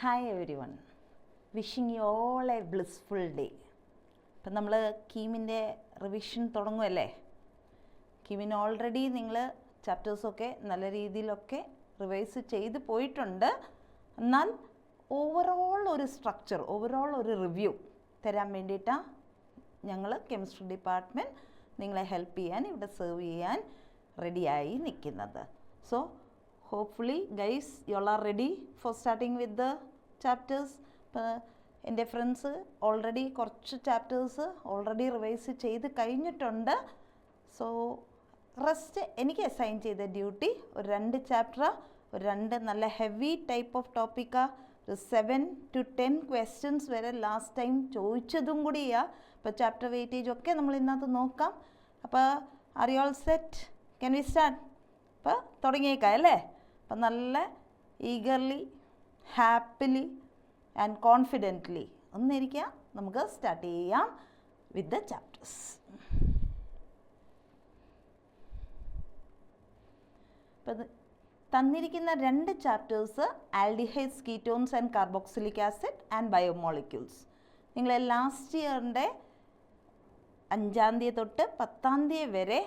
Hi every one, wishing you all A blissful day. ഇപ്പം നമ്മൾ കീമിൻ്റെ revision തുടങ്ങുമല്ലേ. കീമിന് already നിങ്ങൾ ചാപ്റ്റേഴ്സൊക്കെ നല്ല രീതിയിലൊക്കെ റിവൈസ് ചെയ്ത് പോയിട്ടുണ്ട്. എന്നാൽ ഓവറോൾ ഒരു സ്ട്രക്ചർ, ഓവറോൾ ഒരു റിവ്യൂ തരാൻ വേണ്ടിയിട്ടാണ് ഞങ്ങൾ കെമിസ്ട്രി ഡിപ്പാർട്ട്മെൻറ്റ് നിങ്ങളെ ഹെൽപ്പ് ചെയ്യാൻ, ഇവിടെ സെർവ് ചെയ്യാൻ റെഡിയായി നിൽക്കുന്നത്. So hopefully guys you all are ready for starting with the chapters. എൻ്റെ ഫ്രണ്ട്സ് ഓൾറെഡി കുറച്ച് ചാപ്റ്റേഴ്സ് ഓൾറെഡി റിവൈസ് ചെയ്ത് കഴിഞ്ഞിട്ടുണ്ട്. സോ റെസ്റ്റ് എനിക്ക് അസൈൻ ചെയ്ത ഡ്യൂട്ടി ഒരു 2 ചാപ്റ്റർ, ഒരു 2 നല്ല ഹെവി ടൈപ്പ് ഓഫ് ടോപ്പിക്കാണ്. ഒരു 7 to 10 ക്വസ്റ്റ്യൻസ് വരെ ലാസ്റ്റ് ടൈം ചോദിച്ചതും കൂടിയാണ്. അപ്പോൾ ചാപ്റ്റർ വെയിറ്റേജ് ഒക്കെ നമ്മൾ ഇതിനകത്ത് നോക്കാം. അപ്പോൾ are you all set? Can we start? അപ്പോൾ തുടങ്ങിയേക്കാം അല്ലേ. അപ്പം നല്ല ഈഗർലി, ഹാപ്പിലി ആൻഡ് കോൺഫിഡൻ്റ്ലി ഒന്നിരിക്കുക. നമുക്ക് സ്റ്റാർട്ട് ചെയ്യാം വിത്ത് ദ ചാപ്റ്റേഴ്സ്. അപ്പം തന്നിരിക്കുന്ന 2 chapters aldehydes, ketones and carboxylic acid and biomolecules. നിങ്ങൾ ലാസ്റ്റ് ഇയറിൻ്റെ 5-ാം തീയതി തൊട്ട് 10-ാം തീയതി വരെ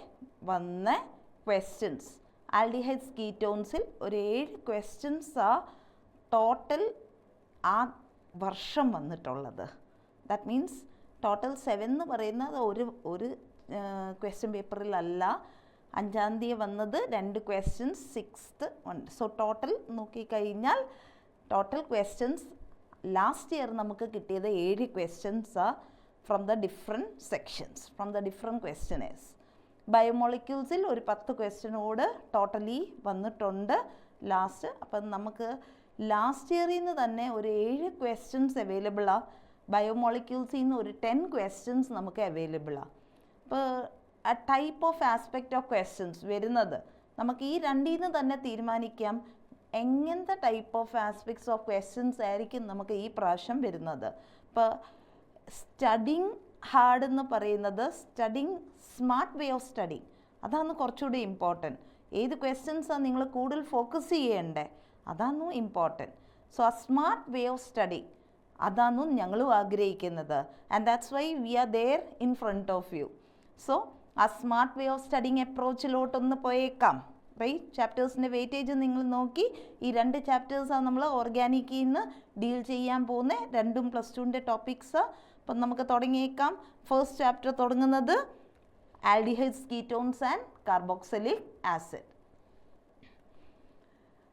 വന്ന ക്വസ്റ്റ്യൻസ്. ആൽഡിഹൈഡ്സ് കീറ്റോൺസിൽ ഒരു 7 ക്വസ്റ്റ്യൻസാണ് ടോട്ടൽ ആ വർഷം വന്നിട്ടുള്ളത്. ദാറ്റ് മീൻസ് ടോട്ടൽ 7 എന്ന് പറയുന്നത് ഒരു ക്വസ്റ്റ്യൻ പേപ്പറിലല്ല. 5-ാം തീയതി വന്നത് 2 ക്വസ്റ്റ്യൻസ്, 6th ഉണ്ട്. സോ ടോട്ടൽ നോക്കിക്കഴിഞ്ഞാൽ ടോട്ടൽ ക്വസ്റ്റ്യൻസ് ലാസ്റ്റ് ഇയർ നമുക്ക് കിട്ടിയത് 7 ക്വസ്റ്റ്യൻസാണ് from the different sections, from the different questioners. ബയോമോളിക്യൂൾസിൽ ഒരു 10 ക്വസ്റ്റ്യനോട് ടോട്ടലി വന്നിട്ടുണ്ട് ലാസ്റ്റ്. അപ്പം നമുക്ക് ലാസ്റ്റ് ഇയറിൽ നിന്ന് തന്നെ ഒരു 7 ക്വസ്റ്റ്യൻസ് അവൈലബിളാണ്. ബയോമോളിക്യൂൾസിൽ നിന്ന് ഒരു 10 ക്വസ്റ്റ്യൻസ് നമുക്ക് അവൈലബിളാണ്. അപ്പോൾ ആ type of aspect of questions വരുന്നത് നമുക്ക് ഈ 2-ൽ നിന്ന് തന്നെ തീരുമാനിക്കാം എങ്ങനത്തെ type of aspects of questions ആയിരിക്കും നമുക്ക് ഈ പ്രാവശ്യം വരുന്നത്. ഇപ്പോൾ സ്റ്റഡിങ് ഹാർഡ് എന്ന് പറയുന്നത് studying smart way of studying, അതാണ് കുറച്ചുകൂടി ഇമ്പോർട്ടൻറ്റ്. ഏത് ക്വസ്റ്റ്യൻസാണ് നിങ്ങൾ കൂടുതൽ ഫോക്കസ് ചെയ്യേണ്ടേ, അതാണ് ഇമ്പോർട്ടൻറ്റ്. സോ ആ സ്മാർട്ട് വേ ഓഫ് സ്റ്റഡിങ് അതാണ് ഞങ്ങളും ആഗ്രഹിക്കുന്നത്. And that's why we are there in front of you. So ആ സ്മാർട്ട് വേ ഓഫ് സ്റ്റഡിങ് അപ്രോച്ചിലോട്ടൊന്ന് പോയേക്കാം. റൈറ്റ്, ചാപ്റ്റേഴ്സിൻ്റെ വെയിറ്റേജ് നിങ്ങൾ നോക്കി. ഈ 2 ചാപ്റ്റേഴ്സാണ് നമ്മൾ ഓർഗാനിക്കിൽ നിന്ന് ഡീൽ ചെയ്യാൻ പോകുന്നത്. 2ഉം +2ൻ്റെ ടോപ്പിക്സാണ്. അപ്പം നമുക്ക് തുടങ്ങിയേക്കാം. ഫസ്റ്റ് ചാപ്റ്റർ തുടങ്ങുന്നത് aldehydes, ketones and carboxylic acid.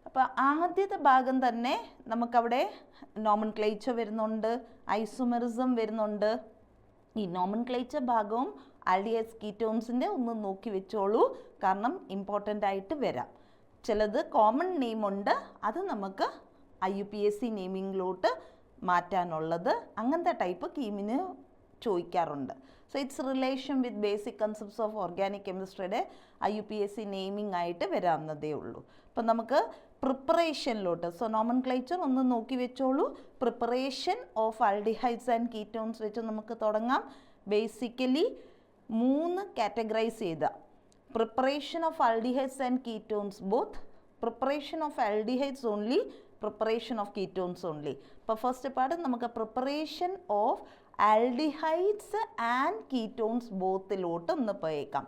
അപ്പോൾ ആദ്യത്തെ ഭാഗം തന്നെ നമുക്കവിടെ നോമൻക്ലേച്ചർ വരുന്നുണ്ട്, ഐസോമെറിസം വരുന്നുണ്ട്. ഈ നോമൻക്ലേച്ചർ ഭാഗവും ആൽഡിഹൈഡ്സ്, കീറ്റോൺസിൻ്റെ ഒന്ന് നോക്കി വെച്ചോളൂ, കാരണം ഇമ്പോർട്ടൻ്റ് ആയിട്ട് വരാം. ചിലത് കോമൺ നെയിമുണ്ട്, അത് നമുക്ക് IUPAC നെയിമിങ്ങിലോട്ട് മാറ്റാനുള്ളത്. അങ്ങനത്തെ ടൈപ്പ് കീമിന് ചോദിക്കാറുണ്ട്. So it's relation with basic concepts of organic കെമിസ്ട്രിയുടെ IUPAC നെയിമിംഗ് ആയിട്ട് വരാവുന്നതേ ഉള്ളൂ. അപ്പം നമുക്ക് പ്രിപ്പറേഷനിലോട്ട്, സോ നോമൻക്ലേച്ചർ ഒന്ന് നോക്കി വെച്ചോളൂ. Preparation of aldehydes and ketones വെച്ച് നമുക്ക് തുടങ്ങാം. ബേസിക്കലി 3 കാറ്റഗറൈസ് ചെയ്ത preparation of aldehydes and ketones, both preparation of aldehydes only, preparation of ketones only. അപ്പോൾ ഫസ്റ്റ് പാർട്ട് നമുക്ക് preparation of aldehydes and ketones ബോത്തിലോട്ട് ഒന്ന് പോയേക്കാം.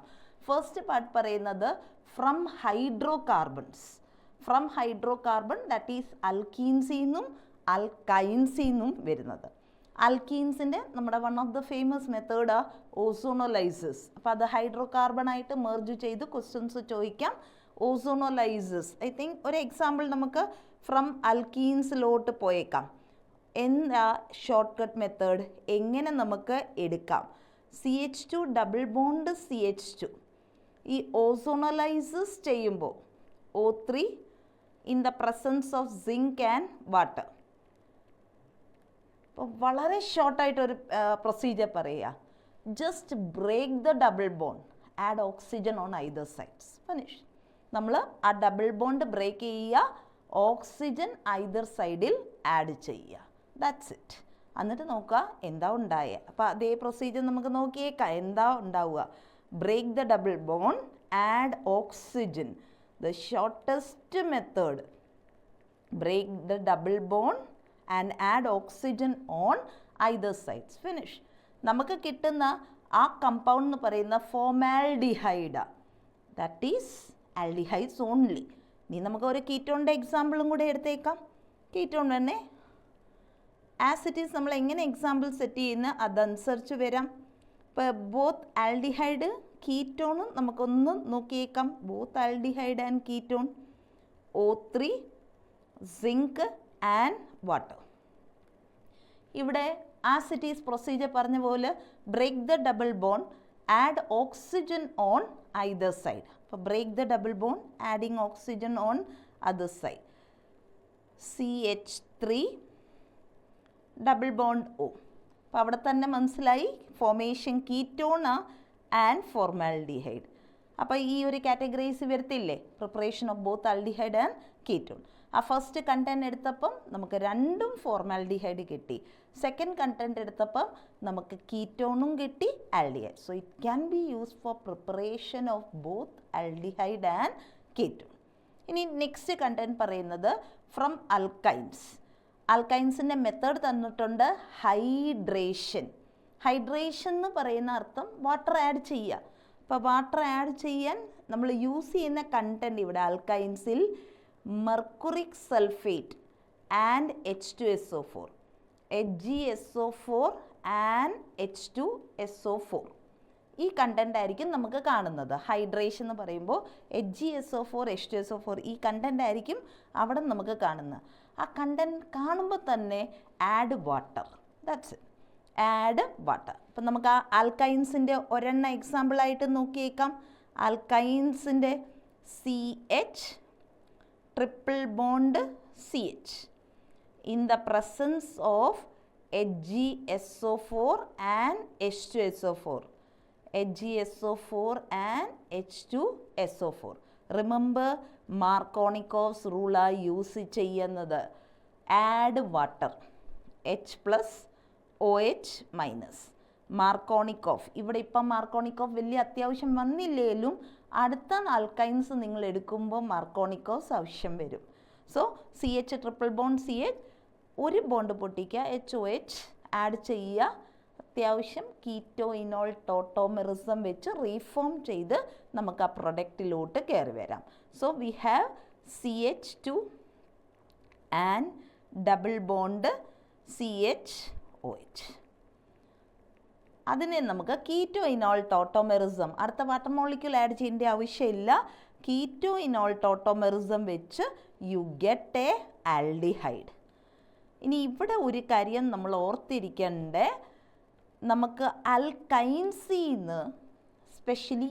ഫസ്റ്റ് പാർട്ട് പറയുന്നത് from hydrocarbons. From hydrocarbon, that is അൽക്കീൻസിൽ നിന്നും അൽക്കൈൻസിൽ നിന്നും വരുന്നത്. അൽക്കീൻസിൻ്റെ നമ്മുടെ one of the famous method ozonolysis. അപ്പോൾ അത് ഹൈഡ്രോ കാർബണായിട്ട് മെർജ് ചെയ്ത് ക്വസ്റ്റ്യൻസ് ചോദിക്കാം. ഓസോണോലൈസിസ്, ഐ തിങ്ക് ഒരു എക്സാമ്പിൾ നമുക്ക് ഫ്രം അൽക്കീൻസിലോട്ട് പോയേക്കാം. എന്താ ഷോർട്ട് കട്ട് മെത്തേഡ്, എങ്ങനെ നമുക്ക് എടുക്കാം? CH2 ഡബിൾ ബോണ്ട് CH2 ഈ ഓസോണലൈസിസ് ചെയ്യുമ്പോൾ O3 in the presence of zinc and water. അപ്പോൾ വളരെ ഷോർട്ടായിട്ടൊരു പ്രൊസീജിയർ പറയുക. Just break the double bond, add oxygen on either sides, finish. നമ്മൾ ആ ഡബിൾ ബോണ്ട് ബ്രേക്ക് ചെയ്യുക, ഓക്സിജൻ ഐദർ സൈഡിൽ ആഡ് ചെയ്യുക. That's it. എന്നിട്ട് നോക്കുക എന്താ ഉണ്ടാവുക. അപ്പോൾ അതേ പ്രൊസീജിയർ നമുക്ക് നോക്കിയേക്കാം. എന്താ ഉണ്ടാവുക? Break the double bond, add oxygen. The shortest method, break the double bond, and add oxygen on either sides. Finish. നമുക്ക് കിട്ടുന്ന ആ കമ്പൗണ്ട് എന്ന് പറയുന്ന ഫോമാൽഡിഹൈഡാണ്. That is aldehydes only. ഇനി നമുക്ക് ഒരു കീറ്റോണിൻ്റെ എക്സാമ്പിളും കൂടെ എടുത്തേക്കാം. കീറ്റോൺ തന്നെ ആസ് ഇറ്റ് ഈസ് നമ്മൾ എങ്ങനെ എക്സാമ്പിൾ സെറ്റ് ചെയ്യുന്ന അതനുസരിച്ച് വരാം. ഇപ്പോൾ ബോത്ത് ആൽഡിഹൈഡ് കീറ്റോണും നമുക്കൊന്ന് നോക്കിയേക്കാം. Both aldehyde and ketone O3 zinc and water. ഇവിടെ ആസ് ഇറ്റ് ഈസ് പ്രൊസീജിയർ പറഞ്ഞ പോലെ break the double bond, add oxygen on either side. അപ്പോൾ break the double bond, adding oxygen on other side. CH3 double bond O. അപ്പോൾ അവിടെ തന്നെ മനസ്സിലായി formation ketone and formaldehyde. അപ്പോൾ ഈ ഒരു കാറ്റഗറൈസ് വരത്തില്ലേ, preparation of both aldehyde and ketone. ആ ഫസ്റ്റ് കണ്ടൻറ്റ് എടുത്തപ്പം നമുക്ക് രണ്ടും ഫോർമാൽഡിഹൈഡ് കിട്ടി. സെക്കൻഡ് കണ്ടൻറ്റ് എടുത്തപ്പം നമുക്ക് കീറ്റോണും കിട്ടി, aldehyde. So it can be use for preparation of both aldehyde and ketone. ഇനി നെക്സ്റ്റ് കണ്ടൻറ്റ് പറയുന്നത് ഫ്രം അൽക്കൈൻസ്. അൽക്കൈൻസിൻ്റെ മെത്തേഡ് തന്നിട്ടുണ്ട് ഹൈഡ്രേഷൻ. ഹൈഡ്രേഷൻ എന്ന് പറയുന്ന അർത്ഥം വാട്ടർ ആഡ് ചെയ്യുക. അപ്പോൾ വാട്ടർ ആഡ് ചെയ്യാൻ നമ്മൾ യൂസ് ചെയ്യുന്ന കണ്ടൻറ്റ് ഇവിടെ അൽക്കൈൻസിൽ mercuric sulphate and H2SO4, HgSO4 and H2SO4. ഈ കണ്ടൻ്റ് ആയിരിക്കും നമുക്ക് കാണുന്നത്. ഹൈഡ്രേഷൻ എന്ന് പറയുമ്പോൾ HgSO4, H2SO4 ഈ കണ്ടൻ്റ് ആയിരിക്കും അവിടെ നമുക്ക് കാണുന്നത്. ആ കണ്ടൻറ്റ് കാണുമ്പോൾ തന്നെ add water, that's it, add water. അപ്പം നമുക്ക് ആ ആൽക്കൈൻസിൻ്റെ ഒരെണ്ണം എക്സാമ്പിളായിട്ട് നോക്കിയേക്കാം. ആൽക്കൈൻസിൻ്റെ CH triple bond CH in the presence of HgSO4 and H2SO4, HgSO4 and H2SO4. Remember Markovnikov's റൂളാണ് യൂസ് ചെയ്യുന്നത്. Add water, H+OH-. മാർക്കോണിക്കോഫ് ഇവിടെ ഇപ്പം മാർക്കോണിക്കോഫ് വലിയ അത്യാവശ്യം വന്നില്ലേലും അടുത്ത ആൽക്കൈൻസ് നിങ്ങൾ എടുക്കുമ്പോൾ മാർക്കോണിക്കോസ് ആവശ്യം വരും. So CH triple bond CH, ഒരു ബോണ്ട് പൊട്ടിക്കുക, HOH ആഡ് ചെയ്യുക. അത്യാവശ്യം കീറ്റോ ഇനോൾ ടോട്ടോമെറിസം വെച്ച് റീഫോം ചെയ്ത് നമുക്ക് ആ പ്രൊഡക്റ്റിലോട്ട് കയറി വരാം. So we have CH2 and double bond CHOH. അതിനെ നമുക്ക് കീറ്റോ ഇനോൾ ടോട്ടോമെറിസം, അടുത്ത വാട്ടർ മോളിക്യൂൾ ആഡ് ചെയ്യേണ്ട ആവശ്യമില്ല. കീറ്റോ ഇനോൾ ടോട്ടോമെറിസം വെച്ച് യു ഗെറ്റ് എ ആൽഡിഹൈഡ്. ഇനി ഇവിടെ ഒരു കാര്യം നമ്മൾ ഓർത്തിരിക്കേണ്ടേ, നമുക്ക് അൽക്കൈൻസിന്ന് സ്പെഷ്യലി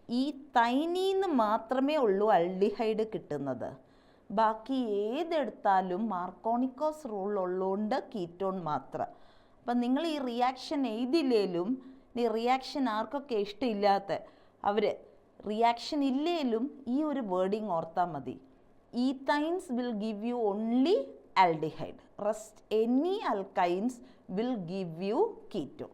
ഈ തൈനീന്ന് മാത്രമേ ഉള്ളൂ ആൽഡിഹൈഡ് കിട്ടുന്നത്. ബാക്കി ഏതെടുത്താലും മാർക്കോണിക്കോസ് റൂൾ ഉള്ളതുകൊണ്ട് കീറ്റോൺ മാത്രം. അപ്പം നിങ്ങൾ ഈ റിയാക്ഷൻ എഴുതില്ലേലും, ഈ റിയാക്ഷൻ ആർക്കൊക്കെ ഇഷ്ടമില്ലാത്ത അവർ റിയാക്ഷൻ ഇല്ലേലും ഈ ഒരു വേർഡിങ് ഓർത്താൽ മതി. Ethynes will give you only aldehyde, rest any alkynes will give you ketone.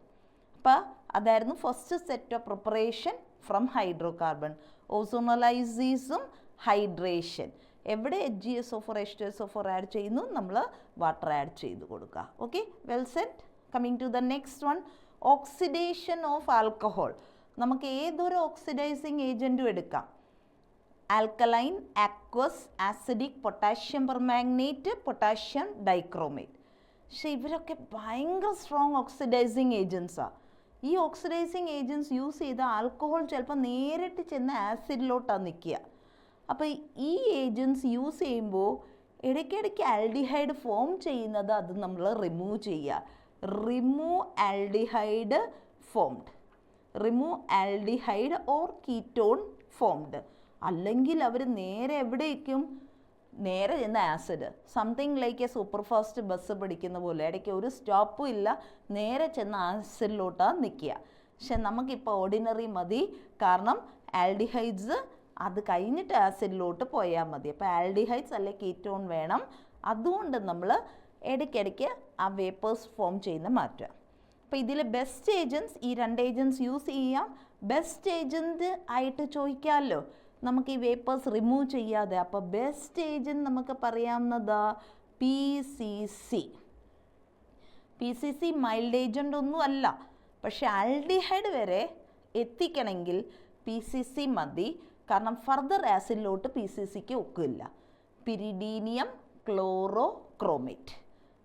അപ്പോൾ അതായിരുന്നു first set of preparation from hydrocarbon. ഓസോണലൈസീസും ഹൈഡ്രേഷൻ. എവിടെ HgSO4, H2SO4 ആഡ് ചെയ്യുന്നു, നമ്മൾ വാട്ടർ ആഡ് ചെയ്ത് കൊടുക്കുക. Okay, well set. Coming to the next one, oxidation of alcohol. നമുക്ക് ഏതൊരു ഓക്സിഡൈസിങ് ഏജൻറ്റും എടുക്കാം. Alkaline, aqueous, acidic, potassium permanganate, potassium dichromate. പക്ഷേ ഇവരൊക്കെ ഭയങ്കര സ്ട്രോങ് ഓക്സിഡൈസിങ് ഏജൻസാണ്. ഈ ഓക്സിഡൈസിങ് ഏജൻസ് യൂസ് ചെയ്ത ആൽക്കഹോൾ ചിലപ്പോൾ നേരിട്ട് ചെന്ന് ആസിഡിലോട്ടാണ് നിൽക്കുക. അപ്പോൾ ഈ ഏജൻസ് യൂസ് ചെയ്യുമ്പോൾ ഇടയ്ക്കിടയ്ക്ക് ആൽഡിഹൈഡ് ഫോം ചെയ്യുന്നത് അത് നമ്മൾ റിമൂവ് ചെയ്യുക. Remove aldehyde formed, remove aldehyde or ketone formed. അല്ലെങ്കിൽ അവർ നേരെ എവിടേക്കും, നേരെ ചെന്ന് acid, something like A super fast bus പിടിക്കുന്ന പോലെ ഇടയ്ക്ക് ഒരു സ്റ്റോപ്പും ഇല്ല, നേരെ ചെന്ന് ആസിഡിലോട്ടാണ് നിൽക്കുക. പക്ഷെ നമുക്കിപ്പോൾ ഓർഡിനറി മതി, കാരണം ആൽഡിഹൈഡ്സ് അത് കഴിഞ്ഞിട്ട് ആസിഡിലോട്ട് പോയാൽ മതി. അപ്പോൾ ആൽഡിഹൈഡ്സ് അല്ലെ കീറ്റോൺ വേണം. അതുകൊണ്ട് നമ്മൾ ഇടയ്ക്കിടയ്ക്ക് ആ വേപ്പേഴ്സ് ഫോം ചെയ്യുന്ന മാറ്റുക. അപ്പോൾ ഇതിൽ ബെസ്റ്റ് ഏജൻസ്, ഈ രണ്ട് ഏജൻസ് യൂസ് ചെയ്യാം. ബെസ്റ്റ് ഏജൻറ്റ് ആയിട്ട് ചോദിക്കാമല്ലോ നമുക്ക് ഈ വേപ്പേഴ്സ് റിമൂവ് ചെയ്യാതെ. അപ്പോൾ ബെസ്റ്റ് ഏജൻറ്റ് നമുക്ക് പറയാവുന്നത് PCC. PCC മൈൽഡ് ഏജൻ്റ് ഒന്നും അല്ല, പക്ഷെ ആൽഡിഹൈഡ് വരെ എത്തിക്കണമെങ്കിൽ PCC മതി. കാരണം ഫർദർ ആസിഡിലോട്ട് PCCക്ക് ഒക്കില്ല. Pyridinium chlorochromate.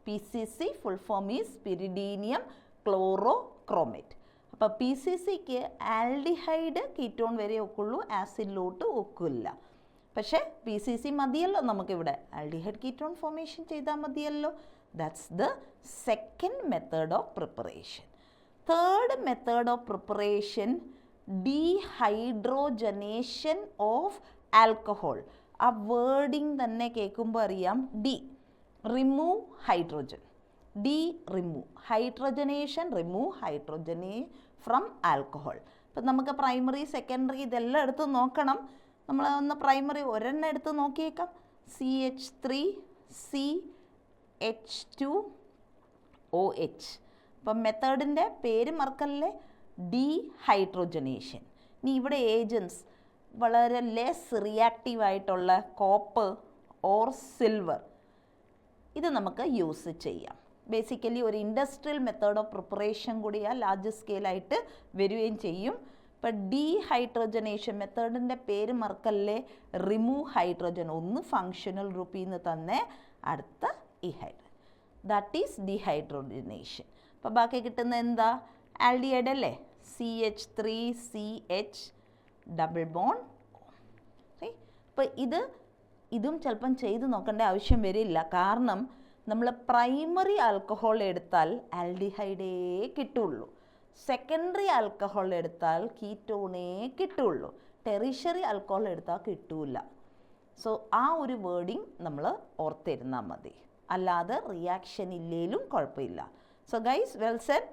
PCC full form is pyridinium chlorochromate. അപ്പോൾ PCCക്ക് ആൽഡിഹൈഡ് കീറ്റോൺ വരെ ഒക്കുള്ളൂ, ആസിഡിലോട്ട് ഒക്കില്ല. പക്ഷേ PCC മതിയല്ലോ നമുക്കിവിടെ, ആൽഡിഹൈഡ് കീറ്റോൺ ഫോർമേഷൻ ചെയ്താൽ മതിയല്ലോ. That's the second method of preparation. Third method of preparation, dehydrogenation of alcohol. ആ വേർഡിങ് തന്നെ കേൾക്കുമ്പോൾ അറിയാം, de remove hydrogen, de remove hydrogenation, remove ഹൈഡ്രോജനെ ഫ്രം ആൽക്കഹോൾ. അപ്പം നമുക്ക് പ്രൈമറി സെക്കൻഡറി ഇതെല്ലാം എടുത്ത് നോക്കണം. നമ്മൾ ഒന്ന് പ്രൈമറി ഒരെണ്ണം എടുത്ത് നോക്കിയേക്കാം. CH3CH2OH. അപ്പം മെത്തേഡിൻ്റെ പേര് മറക്കല്ലേ, ഡീഹൈഡ്രോജനേഷൻ. ഇനി ഇവിടെ ഏജൻസ് വളരെ ലെസ് റിയാക്റ്റീവായിട്ടുള്ള കോപ്പർ ഓർ സിൽവർ, ഇത് നമുക്ക് യൂസ് ചെയ്യാം. ബേസിക്കലി ഒരു ഇൻഡസ്ട്രിയൽ മെത്തേഡ് ഓഫ് പ്രിപ്പറേഷൻ കൂടിയാ ലാർജ് സ്കെയിലായിട്ട് വരികയും ചെയ്യും. ഇപ്പം ഡീഹൈഡ്രോജനേഷൻ മെത്തേഡിൻ്റെ പേര് മറക്കല്ലേ, റിമൂവ് ഹൈഡ്രോജൻ, ഒന്ന് ഫങ്ഷണൽ ഗ്രൂപ്പിൽ നിന്ന് തന്നെ അടുത്ത ഇഹൈഡ്, ദാറ്റ് ഈസ് ഡീഹൈഡ്രോജനേഷൻ. അപ്പോൾ ബാക്കി കിട്ടുന്ന എന്താ, ആൽഡിഹൈഡ് അല്ലേ, CH3CH ഡബിൾ ബോണ്ട്. അപ്പോൾ ഇതും ചിലപ്പം ചെയ്ത് നോക്കേണ്ട ആവശ്യം വരില്ല. കാരണം നമ്മൾ പ്രൈമറി ആൽക്കഹോൾ എടുത്താൽ ആൽഡിഹൈഡേ കിട്ടുള്ളൂ, സെക്കൻഡറി ആൽക്കഹോൾ എടുത്താൽ കീറ്റോണേ കിട്ടുള്ളൂ, ടെറിഷറി ആൽക്കഹോൾ എടുത്താൽ കിട്ടൂല. സോ ആ ഒരു വേർഡിങ് നമ്മൾ ഓർത്തിരുന്നാൽ മതി, അല്ലാതെ റിയാക്ഷൻ ഇല്ലേലും കുഴപ്പമില്ല. So guys, well said.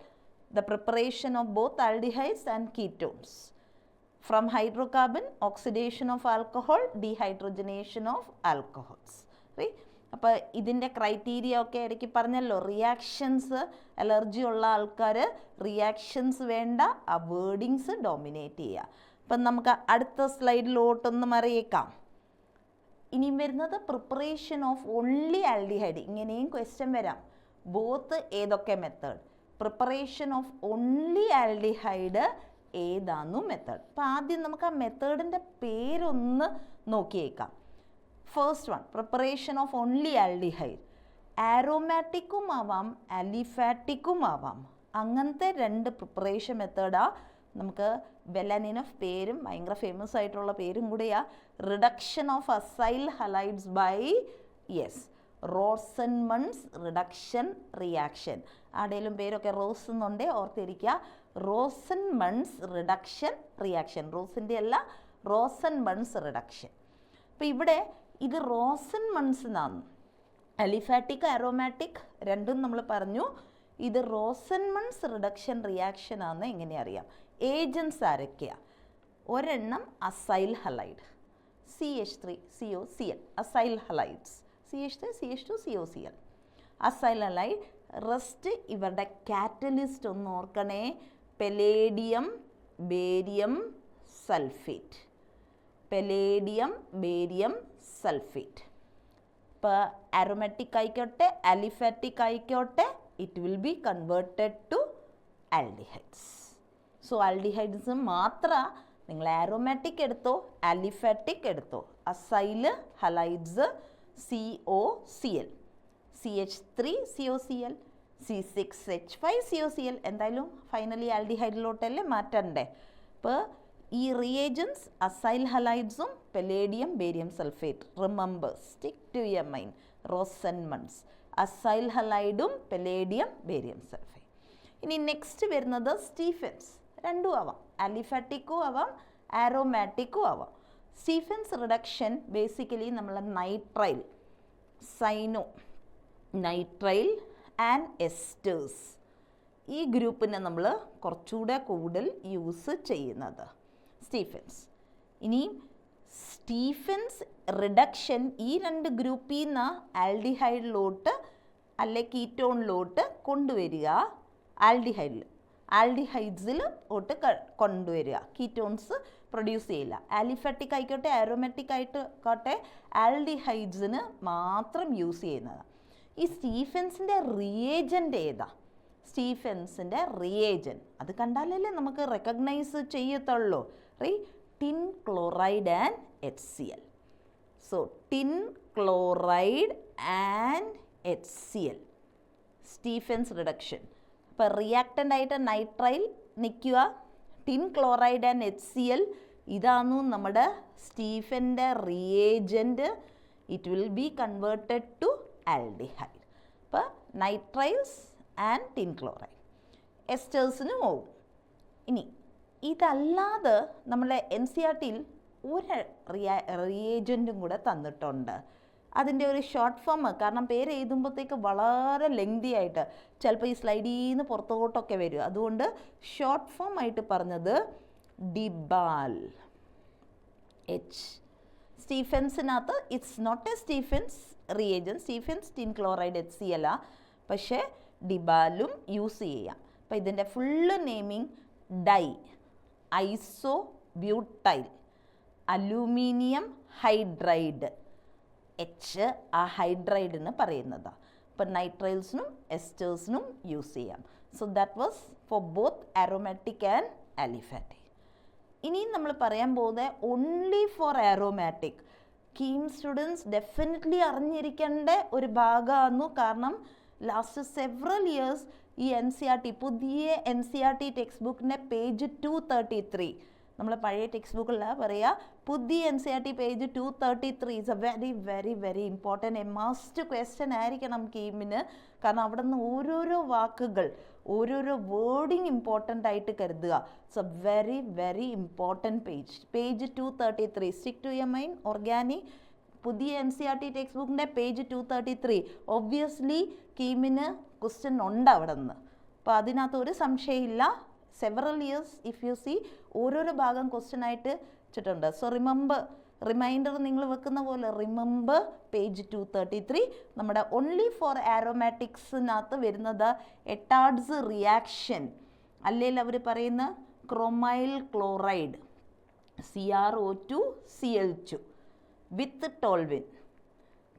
The preparation of both aldehydes and ketones. From hydrocarbon, oxidation of alcohol, dehydrogenation of alcohols. Right? അപ്പോൾ ഇതിൻ്റെ ക്രൈറ്റീരിയ ഒക്കെ ഇടയ്ക്ക് പറഞ്ഞല്ലോ, റിയാക്ഷൻസ് അലർജി ഉള്ള ആൾക്കാർ റിയാക്ഷൻസ് വേണ്ട, ആ വേർഡിങ്സ് ഡോമിനേറ്റ് ചെയ്യുക. അപ്പം നമുക്ക് അടുത്ത സ്ലൈഡിലോട്ടൊന്ന് മറിയേക്കാം. ഇനിയും വരുന്നത് പ്രിപ്പറേഷൻ ഓഫ് ഓൺലി ആൽഡിഹൈഡ്. ഇങ്ങനെയും ക്വസ്റ്റ്യൻ വരാം, ബോത്ത് ഏതൊക്കെ method, preparation of only aldehyde ഏതാന്നു മെത്തേഡ്. അപ്പോൾ ആദ്യം നമുക്ക് ആ മെത്തേഡിൻ്റെ പേരൊന്ന് നോക്കിയേക്കാം. First one, preparation of only aldehyde. ആരോമാറ്റിക്കും ആവാം, അലിഫാറ്റിക്കും ആവാം. അങ്ങനത്തെ രണ്ട് പ്രിപ്പറേഷൻ മെത്തേഡാണ്. നമുക്ക് വെൽ ഓഫ് പേരും ഭയങ്കര ഫേമസ് ആയിട്ടുള്ള പേരും കൂടെയാണ്, reduction of acyl halides by Rosenmund's reduction reaction. ആടേലും പേരൊക്കെ റോസ് എന്നുണ്ടേ ഓർത്തിരിക്കുക, റോസൻമൺസ് റിഡക്ഷൻ റിയാക്ഷൻ, റോസിൻ്റെ അല്ല, റോസൻമൺസ് റിഡക്ഷൻ. അപ്പോൾ ഇവിടെ ഇത് റോസൻമൺസിനാണ്. അലിഫാറ്റിക് ആരോമാറ്റിക് രണ്ടും നമ്മൾ പറഞ്ഞു. ഇത് റോസൻമൺസ് റിഡക്ഷൻ റിയാക്ഷൻ ആണെന്ന് എങ്ങനെ അറിയാം? ഏജൻസ് ആരൊക്കെയാണ്? ഒരെണ്ണം acyl halide, CH3COCl, acyl halides, CH3CH2COCl, acyl halide. Rest ഇവരുടെ കാറ്റലിസ്റ്റ് ഒന്ന് ഓർക്കണേ, palladium barium sulphate, palladium barium sulphate. ഇപ്പോൾ ആരോമാറ്റിക് ആയിക്കോട്ടെ അലിഫാറ്റിക് ആയിക്കോട്ടെ, it will be converted to aldehydes. So aldehydes മാത്രം നിങ്ങൾ ആരോമാറ്റിക് എടുത്തോ അലിഫാറ്റിക് എടുത്തോ, അസൈൽ ഹലൈഡ്സ് COCl, CH3COCl, C6H5COCl, എന്തായാലും ഫൈനലി ആൽഡിഹൈഡിലോട്ടല്ലേ മാറ്റണ്ടേ. ഇപ്പോൾ ഈ റിയേജൻസ് അസൈൽ ഹലൈഡ്സും palladium barium sulphate. Remember, stick to your mind, Rosenmund's, acyl ഹലൈഡും പെലേഡിയം ബേരിയം സൾഫേറ്റ്. ഇനി നെക്സ്റ്റ് വരുന്നത് സ്റ്റീഫൻസ്. രണ്ടും ആവാം, അലിഫാറ്റിക്കും ആവാം ആരോമാറ്റിക്കും ആവാം. സ്റ്റീഫൻസ് റിഡക്ഷൻ ബേസിക്കലി നമ്മൾ nitrile, cyano nitrile and esters, ഈ ഗ്രൂപ്പിനെ നമ്മൾ കുറച്ചുകൂടെ കൂടുതൽ യൂസ് ചെയ്യുന്നത് സ്റ്റീഫൻസ്. ഇനി സ്റ്റീഫൻസ് റിഡക്ഷൻ ഈ രണ്ട് ഗ്രൂപ്പിൽ നിന്ന് ആൽഡിഹൈഡിലോട്ട് അല്ലെ കീറ്റോണിലോട്ട് കൊണ്ടുവരിക, ആൽഡിഹൈഡ്സിൽ തൊട്ട് കൊണ്ടുവരിക, കീറ്റോൺസ് പ്രൊഡ്യൂസ് ചെയ്യില്ല. ആലിഫാറ്റിക് ആയിക്കോട്ടെ ആരോമാറ്റിക് ആയിക്കോട്ടെ ആൽഡിഹൈഡ്സിന് മാത്രം യൂസ് ചെയ്യുന്നത്. ഈ സ്റ്റീഫൻസിൻ്റെ റിയേജൻ്റ് ഏതാ? സ്റ്റീഫൻസിൻ്റെ റിയേജൻറ്റ് അത് കണ്ടാലല്ലേ നമുക്ക് റെക്കഗ്നൈസ് ചെയ്യത്തുള്ളൂ. Tin chloride and HCl. So tin chloride and HCl, Stephen's reduction. അപ്പോൾ റിയാക്റ്റൻ്റ് ആയിട്ട് നൈട്രൈൽ നിൽക്കുക, ടിൻ ക്ലോറൈഡ് ആൻഡ് HCl ഇതാണ് നമ്മുടെ സ്റ്റീഫൻ്റെ reagent. It will be converted to aldehyde. അപ്പോൾ നൈട്രൈൽസ് ആൻഡ് ടിൻ ക്ലോറൈഡ് എസ്റ്റേഴ്സിന് പോവും. ഇനി ഇതല്ലാതെ നമ്മളെ NCERTയിൽ ഒരു റിയേജൻറ്റും കൂടെ തന്നിട്ടുണ്ട്. അതിൻ്റെ ഒരു ഷോർട്ട് ഫോം, കാരണം പേര് എഴുതുമ്പോഴത്തേക്ക് വളരെ ലെങ്തി ആയിട്ട് ചിലപ്പോൾ ഈ സ്ലൈഡിൽ നിന്ന് പുറത്തോട്ടൊക്കെ വരും. അതുകൊണ്ട് ഷോർട്ട് ഫോം ആയിട്ട് പറഞ്ഞത് ഡിബാൽ. സ്റ്റീഫൻസിനകത്ത് it's not a Stephen's reagent, Stephen's tin chloride HCl, പക്ഷേ ഡിബാലും യൂസ് ചെയ്യാം. അപ്പോൾ ഇതിൻ്റെ full naming diisobutyl aluminium hydride. ആ ഹൈഡ്രൈഡിന് പറയുന്നതാണ്. അപ്പോൾ നൈട്രൈൽസിനും എസ്റ്റേഴ്സിനും യൂസ് ചെയ്യാം. So that was for both aromatic and aliphatic. ഇനിയും നമ്മൾ പറയാൻ പോകുന്നത് only for aromatic. KEAM students definitely അറിഞ്ഞിരിക്കേണ്ട ഒരു ഭാഗമായിരുന്നു. കാരണം ലാസ്റ്റ് സെവറൽ ഇയേഴ്സ് ഈ പുതിയ NCERT ടെക്സ്റ്റ് ബുക്കിൻ്റെ പേജ് 233, നമ്മൾ പഴയ ടെക്സ്റ്റ് ബുക്കിൽ പറയുക, പുതിയ NCERT page 233 is A very very very important, A must question ആയിരിക്കണം കീമിന്. കാരണം അവിടെ നിന്ന് ഓരോരോ വാക്കുകൾ, ഓരോരോ വേർഡിങ് ഇമ്പോർട്ടൻ്റ് ആയിട്ട് കരുതുക. It's a very very important page 233. Stick to your mind. Organic പുതിയ NCERT ടെക്സ്റ്റ് ബുക്കിൻ്റെ പേജ് 233. ഒബ്വിയസ്ലി കീമിന് ക്വസ്റ്റ്യൻ ഉണ്ട് അവിടെ നിന്ന്. അപ്പോൾ അതിനകത്ത് ഒരു സംശയമില്ല. Several years if you see ഓരോരോ ഭാഗം ക്വസ്റ്റ്യൻ ആയിട്ട് വെച്ചിട്ടുണ്ട്. സോ റിമൈൻഡർ നിങ്ങൾ വെക്കുന്ന പോലെ റിമെമ്പർ പേജ് 233. നമ്മുടെ ഓൺലി ഫോർ ആരോമാറ്റിക്സിനകത്ത് വരുന്നത് എട്ടാർഡ്സ് റിയാക്ഷൻ, അല്ലെങ്കിൽ അവർ പറയുന്ന chromyl chloride CrO2Cl2 with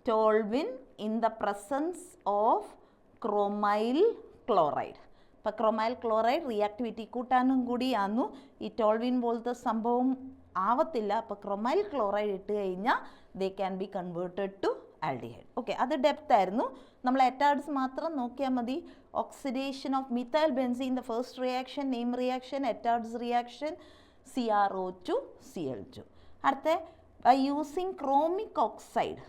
toluene in the presence of chromyl chloride. അപ്പോൾ ക്രോമൈൽ ക്ലോറൈഡ് റിയാക്ടിവിറ്റി കൂട്ടാനും കൂടിയാന്നു. ഈ ടോൾവിൻ പോലത്തെ സംഭവം ആവത്തില്ല. അപ്പോൾ ക്രോമൈൽ ക്ലോറൈഡ് ഇട്ട് കഴിഞ്ഞാൽ they can be converted to aldehyde. Okay, അത് ഡെപ്ത് ആയിരുന്നു. നമ്മൾ എറ്റാർഡ്സ് മാത്രം നോക്കിയാൽ മതി. Oxidation of methyl benzene, the first reaction, name reaction, Etard's reaction, CrO2Cl2. അടുത്ത by using chromic oxide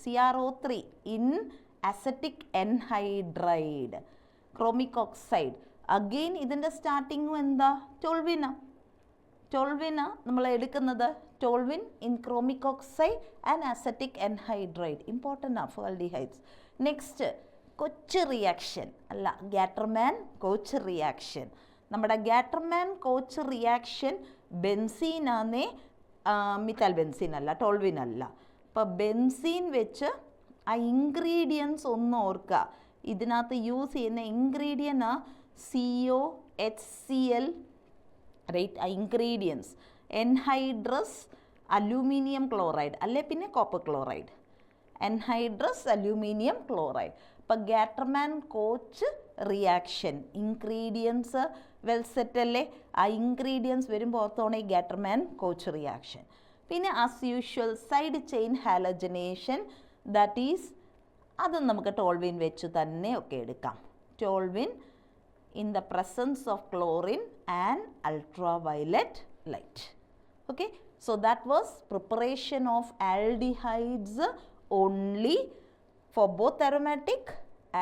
CrO3 in acetic anhydride. chromic oxide again ഇതിൻ്റെ സ്റ്റാർട്ടിങ്ങും എന്താ? ടോൾവിന നമ്മൾ എടുക്കുന്നത് toluene in chromic oxide and acetic anhydride. Important ആണ് for aldehydes. Next Koch reaction അല്ല, Gattermann Koch reaction. നമ്മുടെ Gattermann Koch reaction ബെൻസീനാന്നേ, മിഥൈൽ ബെൻസീൻ അല്ല, ടോൾവിൻ അല്ല. അപ്പോൾ ബെൻസീൻ വെച്ച് ആ ഇൻഗ്രീഡിയൻസ് ഒന്ന് ഓർക്കുക. ഇതിനകത്ത് യൂസ് ചെയ്യുന്ന ഇൻഗ്രീഡിയൻ്റ് COHCl, റൈറ്റ്? ആ ഇൻഗ്രീഡിയൻസ് എൻഹൈഡ്രസ് അലൂമിനിയം ക്ലോറൈഡ് അല്ലെ പിന്നെ copper chloride, anhydrous aluminium chloride. അപ്പോൾ Gattermann Koch reaction ingredients well set അല്ലേ? ആ ഇൻഗ്രീഡിയൻസ് വരുമ്പോൾ ഓർത്തോണേ ഗാറ്റർമാൻ കോച്ച് റിയാക്ഷൻ. പിന്നെ as usual side chain halogenation, that is അതും നമുക്ക് ടോൾവിൻ വെച്ച് തന്നെ ഒക്കെ എടുക്കാം. Toluene in the presence of chlorine and ultraviolet light. Okay, so that was preparation of aldehydes only for both aromatic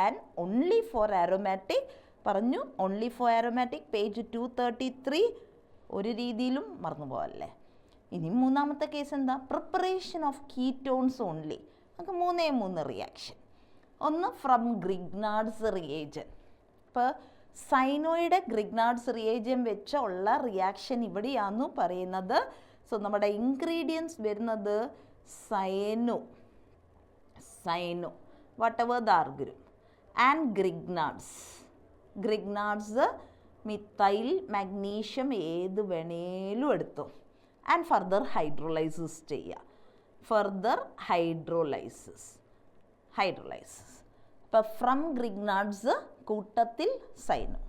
and only for aromatic. പറഞ്ഞു only for aromatic page 233. ഒരു രീതിയിലും മറന്നു പോകല്ലേ. ഇനി മൂന്നാമത്തെ കേസ് എന്താ? Preparation of ketones only. നമുക്ക് മൂന്ന് റിയാക്ഷൻ. ഒന്ന് ഫ്രം ഗ്രിഗ്നാർഡ്സ് റിയേജൻ. ഇപ്പോൾ സൈനോയുടെ ഗ്രിഗ്നാർഡ്സ് റിയേജൻ വെച്ചുള്ള റിയാക്ഷൻ ഇവിടെയാണെന്നു പറയുന്നത്. സോ നമ്മുടെ ഇൻഗ്രീഡിയൻസ് വരുന്നത് സൈനോ വാട്ട് എവർ ദ ആർഗ്രും ആൻഡ് ഗ്രിഗ്നാർഡ്സ് മിഥൈൽ മാഗ്നീഷ്യം ഏത് വേണേലും എടുത്തു. ആൻഡ് ഫർദർ ഹൈഡ്രോലൈസിസ് ചെയ്യുക. ഹൈഡ്രോലൈസിസ്. ഇപ്പോൾ ഫ്രം ഗ്രിഗ്നാർഡ്സ് കൂട്ടത്തിൽ സൈനോ.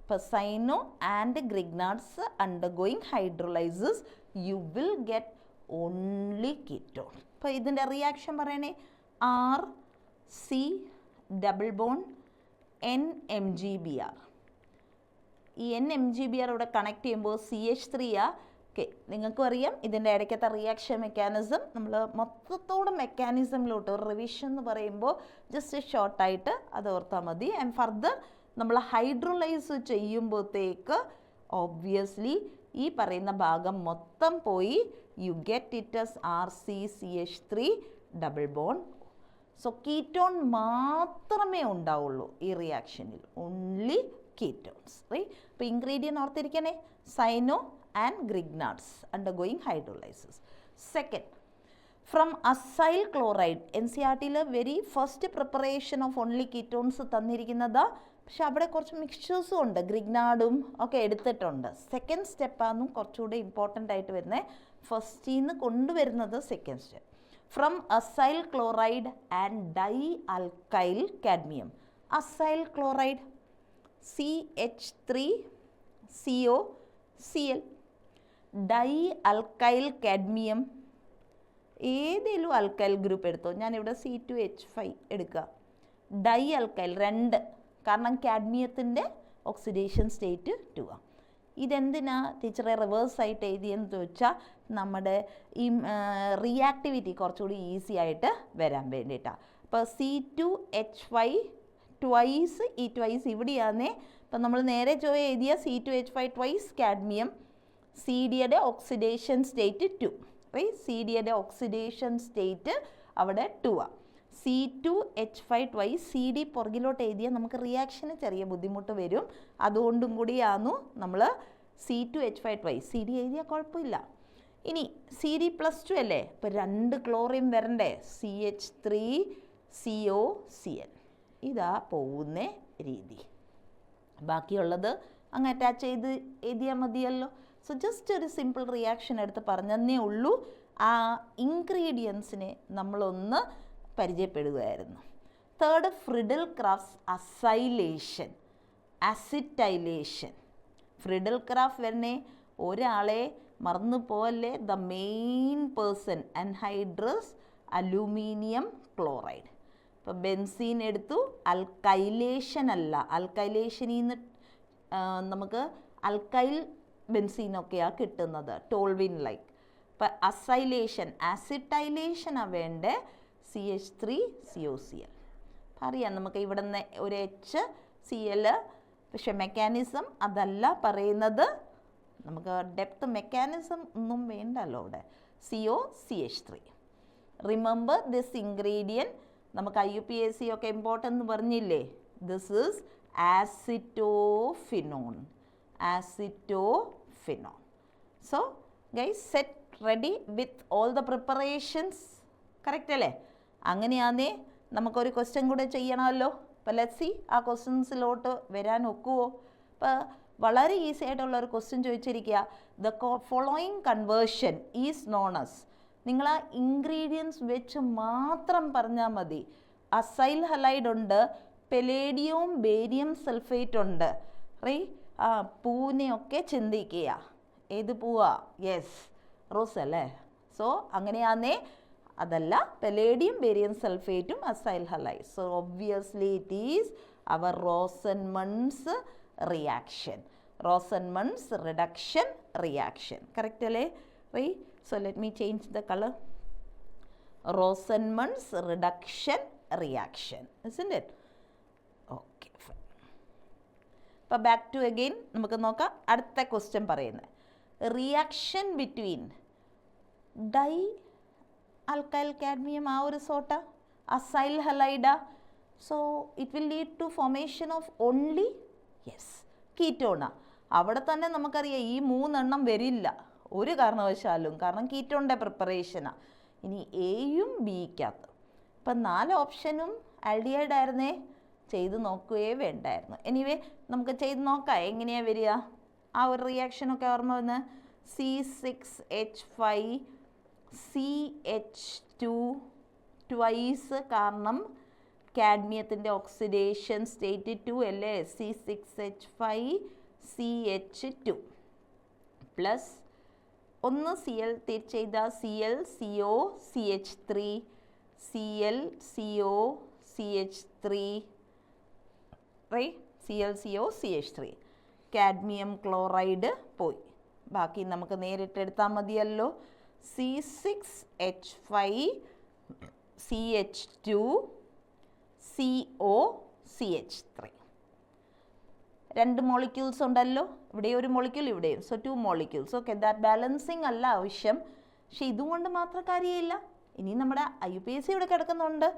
ഇപ്പോൾ cyano and Grignard's undergoing hydrolysis you will get only ketone. ഇപ്പോൾ ഇതിൻ്റെ റിയാക്ഷൻ പറയണേ. R C double bond NMgBr. ഈ NMgBr ഇവിടെ കണക്ട് ചെയ്യുമ്പോൾ CH3 ഓക്കെ. നിങ്ങൾക്കും അറിയാം ഇതിൻ്റെ ഇടയ്ക്കത്തെ റിയാക്ഷൻ മെക്കാനിസം. നമ്മൾ മൊത്തത്തോടെ മെക്കാനിസമിലോട്ട് ഒരു റിവിഷൻ എന്ന് പറയുമ്പോൾ ജസ്റ്റ് ഷോർട്ടായിട്ട് അത് ഓർത്താൽ മതി. ആൻഡ് ഫർദർ നമ്മൾ ഹൈഡ്രോലൈസ് ചെയ്യുമ്പോഴത്തേക്ക് ഓബ്വിയസ്ലി ഈ പറയുന്ന ഭാഗം മൊത്തം പോയി you get it as RCCH3 double bond. So ketone മാത്രമേ ഉണ്ടാവുള്ളൂ ഈ റിയാക്ഷനിൽ, ഓൺലി ketones, right? അപ്പോൾ ഇൻഗ്രീഡിയൻറ്റ് ഓർത്തിരിക്കണേ, cyano and Grignard's undergoing hydrolysis. Second, from acyl chloride. NCERT very first preparation of only ketones തന്നിരിക്കുന്നത്. പക്ഷെ അവിടെ കുറച്ച് മിക്സ്ചേഴ്സും ഉണ്ട്, ഗ്രിഗ്നാർഡും ഒക്കെ എടുത്തിട്ടുണ്ട്. സെക്കൻഡ് സ്റ്റെപ്പാണ് കുറച്ചുകൂടെ ഇമ്പോർട്ടൻ്റ് ആയിട്ട് വരുന്നത്. ഫസ്റ്റിൽ നിന്ന് കൊണ്ടുവരുന്നത് second step. From acyl chloride and dialkyl cadmium. Acyl chloride CH3COCl. Dialkyl cadmium ഏതെങ്കിലും അൽക്കൈൽ ഗ്രൂപ്പ് എടുത്തോ. ഞാനിവിടെ C2H5 എടുക്കുക. ഡൈ അൽക്കൈൽ 2, കാരണം കാഡ്മിയത്തിൻ്റെ ഓക്സിഡേഷൻ സ്റ്റേറ്റ് 2 ആണ്. ഇതെന്തിനാ ടീച്ചറെ റിവേഴ്സ് ആയിട്ട് എഴുതിയെന്ന് ചോദിച്ചാൽ നമ്മുടെ ഈ റിയാക്ടിവിറ്റി കുറച്ചുകൂടി ഈസി ആയിട്ട് വരാൻ വേണ്ടിയിട്ടാണ്. അപ്പോൾ C2H5 ട്വൈസ്, ഈ ട്വൈസ് ഇവിടെയാണേ. ഇപ്പം നമ്മൾ നേരെ എഴുതിയ C2H5 ട്വൈസ് കാഡ്മിയം, CD-യുടെ ഓക്സിഡേഷൻ സ്റ്റേറ്റ് 2, റൈറ്റ്? CD-യുടെ ഓക്സിഡേഷൻ സ്റ്റേറ്റ് അവിടെ 2 ആണ്. C2H5 ട്വൈസ് CD പുറകിലോട്ട് എഴുതിയാൽ നമുക്ക് റിയാക്ഷന് ചെറിയ ബുദ്ധിമുട്ട് വരും. അതുകൊണ്ടും കൂടിയാന്നു നമ്മൾ C2H5 ട്വൈസ് CD എഴുതിയാൽ കുഴപ്പമില്ല. ഇനി CD+2 അല്ലേ, ഇപ്പോൾ 2 ക്ലോറിൻ വരണ്ടേ, CH3COCl. ഇതാ പോകുന്ന രീതി. ബാക്കിയുള്ളത് അങ്ങ് അറ്റാച്ച് ചെയ്ത് എഴുതിയാൽ മതിയല്ലോ. സോ ജസ്റ്റ് ഒരു സിമ്പിൾ റിയാക്ഷൻ എടുത്ത് പറഞ്ഞതേ ഉള്ളൂ. ആ ഇൻഗ്രീഡിയൻസിനെ നമ്മളൊന്ന് പരിചയപ്പെടുകയായിരുന്നു. Third, Friedel Crafts acylation, acetylation. Friedel Craft വരണേ, ഒരാളെ മറന്നു പോവല്ലേ, the main person anhydrous aluminium chloride. ഇപ്പോൾ ബെൻസീൻ എടുത്തു, അൽക്കൈലേഷൻ അല്ല, അൽക്കൈലേഷനിൽ നിന്ന് നമുക്ക് അൽക്കൈൽ ബെൻസീനൊക്കെയാണ് കിട്ടുന്നത്, ടോൾവിൻ ലൈക്ക്. ഇപ്പം അസൈലേഷൻ, ആസിറ്റൈലേഷനാണ് വേണ്ടേ, CH3COCl. അറിയാം നമുക്ക് ഇവിടെ നിന്ന് ഒരു HCl, പക്ഷെ മെക്കാനിസം അതല്ല പറയുന്നത്. നമുക്ക് ഡെപ്ത് മെക്കാനിസം ഒന്നും വേണ്ടല്ലോ ഇവിടെ. COCH3. Remember this ingredient. നമുക്ക് IUPAC ഒക്കെ ഇമ്പോർട്ടൻ്റ് എന്ന് പറഞ്ഞില്ലേ. This is acetophenone, acetophenone. So guys, set ready with all the preparations. Correct അല്ലേ? അങ്ങനെയാന്നേ നമുക്കൊരു ക്വസ്റ്റ്യൻ കൂടെ ചെയ്യണമല്ലോ. അപ്പോൾ ലെറ്റ്സ് സി ആ ക്വസ്റ്റ്യൻസിലോട്ട് വരാൻ ഒക്കുമോ. ഇപ്പോൾ വളരെ ഈസി ആയിട്ടുള്ള ഒരു ക്വസ്റ്റ്യൻ ചോദിച്ചിരിക്കുക. The following conversion is known as. നിങ്ങൾ ആ ഇൻഗ്രീഡിയൻസ് വെച്ച് മാത്രം പറഞ്ഞാൽ മതി. അസൈൽ ഹലൈഡ് ഉണ്ട്, പെലേഡിയവും ബേരിയം സൾഫേറ്റ് ഉണ്ട്, ആ പൂവിനെയൊക്കെ ചിന്തിക്കുക. ഏത് പൂവാ? യെസ്, റോസ് അല്ലേ. സോ അങ്ങനെയാന്നേ അതല്ല, പെലേഡിയം ബേരിയം സൾഫേറ്റും acyl halide. So obviously it is our Rosenmund's reaction, Rosenmund's reduction reaction. Correct അല്ലേ? Right. So let me change the color. Rosenmann's reduction reaction, isn't it? Okay, fine. അപ്പോൾ back to again നമുക്ക് നോക്കാം അടുത്ത question പറയുന്നത്. Reaction between dialkyl cadmium, ആ ഒരു സോട്ട acyl ഹലൈഡ. So it will lead to formation of only, yes, കീറ്റോണ. അവിടെ തന്നെ നമുക്കറിയാം ഈ 3 എണ്ണം വരില്ല ഒരു കാരണവശാലും, കാരണം കീറ്റോണിൻ്റെ പ്രിപ്പറേഷനാണ്. ഇനി എയും ബിക്കകത്ത് ഇപ്പം 4 ഓപ്ഷനും ആൽഡിഹൈഡ് ആയിരുന്നേ, ചെയ്ത് നോക്കുകയേ വേണ്ടായിരുന്നു. എനിവേ നമുക്ക് ചെയ്ത് നോക്കാം എങ്ങനെയാണ് വരിക. ആ ഒരു റിയാക്ഷനൊക്കെ ഓർമ്മ വന്ന് C6H5CH2 ട്വൈസ്, കാരണം കാഡ്മിയത്തിൻ്റെ ഓക്സിഡേഷൻ സ്റ്റേറ്റ് 2 അല്ലേ, C6H5CH2 പ്ലസ് ഒന്ന് Cl തിരിച്ച് ചെയ്താൽ ClCOCH3 ClCOCH3 ClCOCH3 cadmium chloride പോയി. ബാക്കി നമുക്ക് നേരിട്ടെടുത്താൽ മതിയല്ലോ. C6H5CH2 COCH3 രണ്ട് മോളിക്യൂൾസ് ഉണ്ടല്ലോ, ഇവിടെ ഒരു മോളിക്യൂൾ ഇവിടെയും, so 2 molecules. Okay, that balancing അല്ല ആവശ്യം, പക്ഷെ ഇതുകൊണ്ട് മാത്രം കാര്യമില്ല. ഇനി നമ്മുടെ IUPAC ഇവിടെ കിടക്കുന്നുണ്ട്.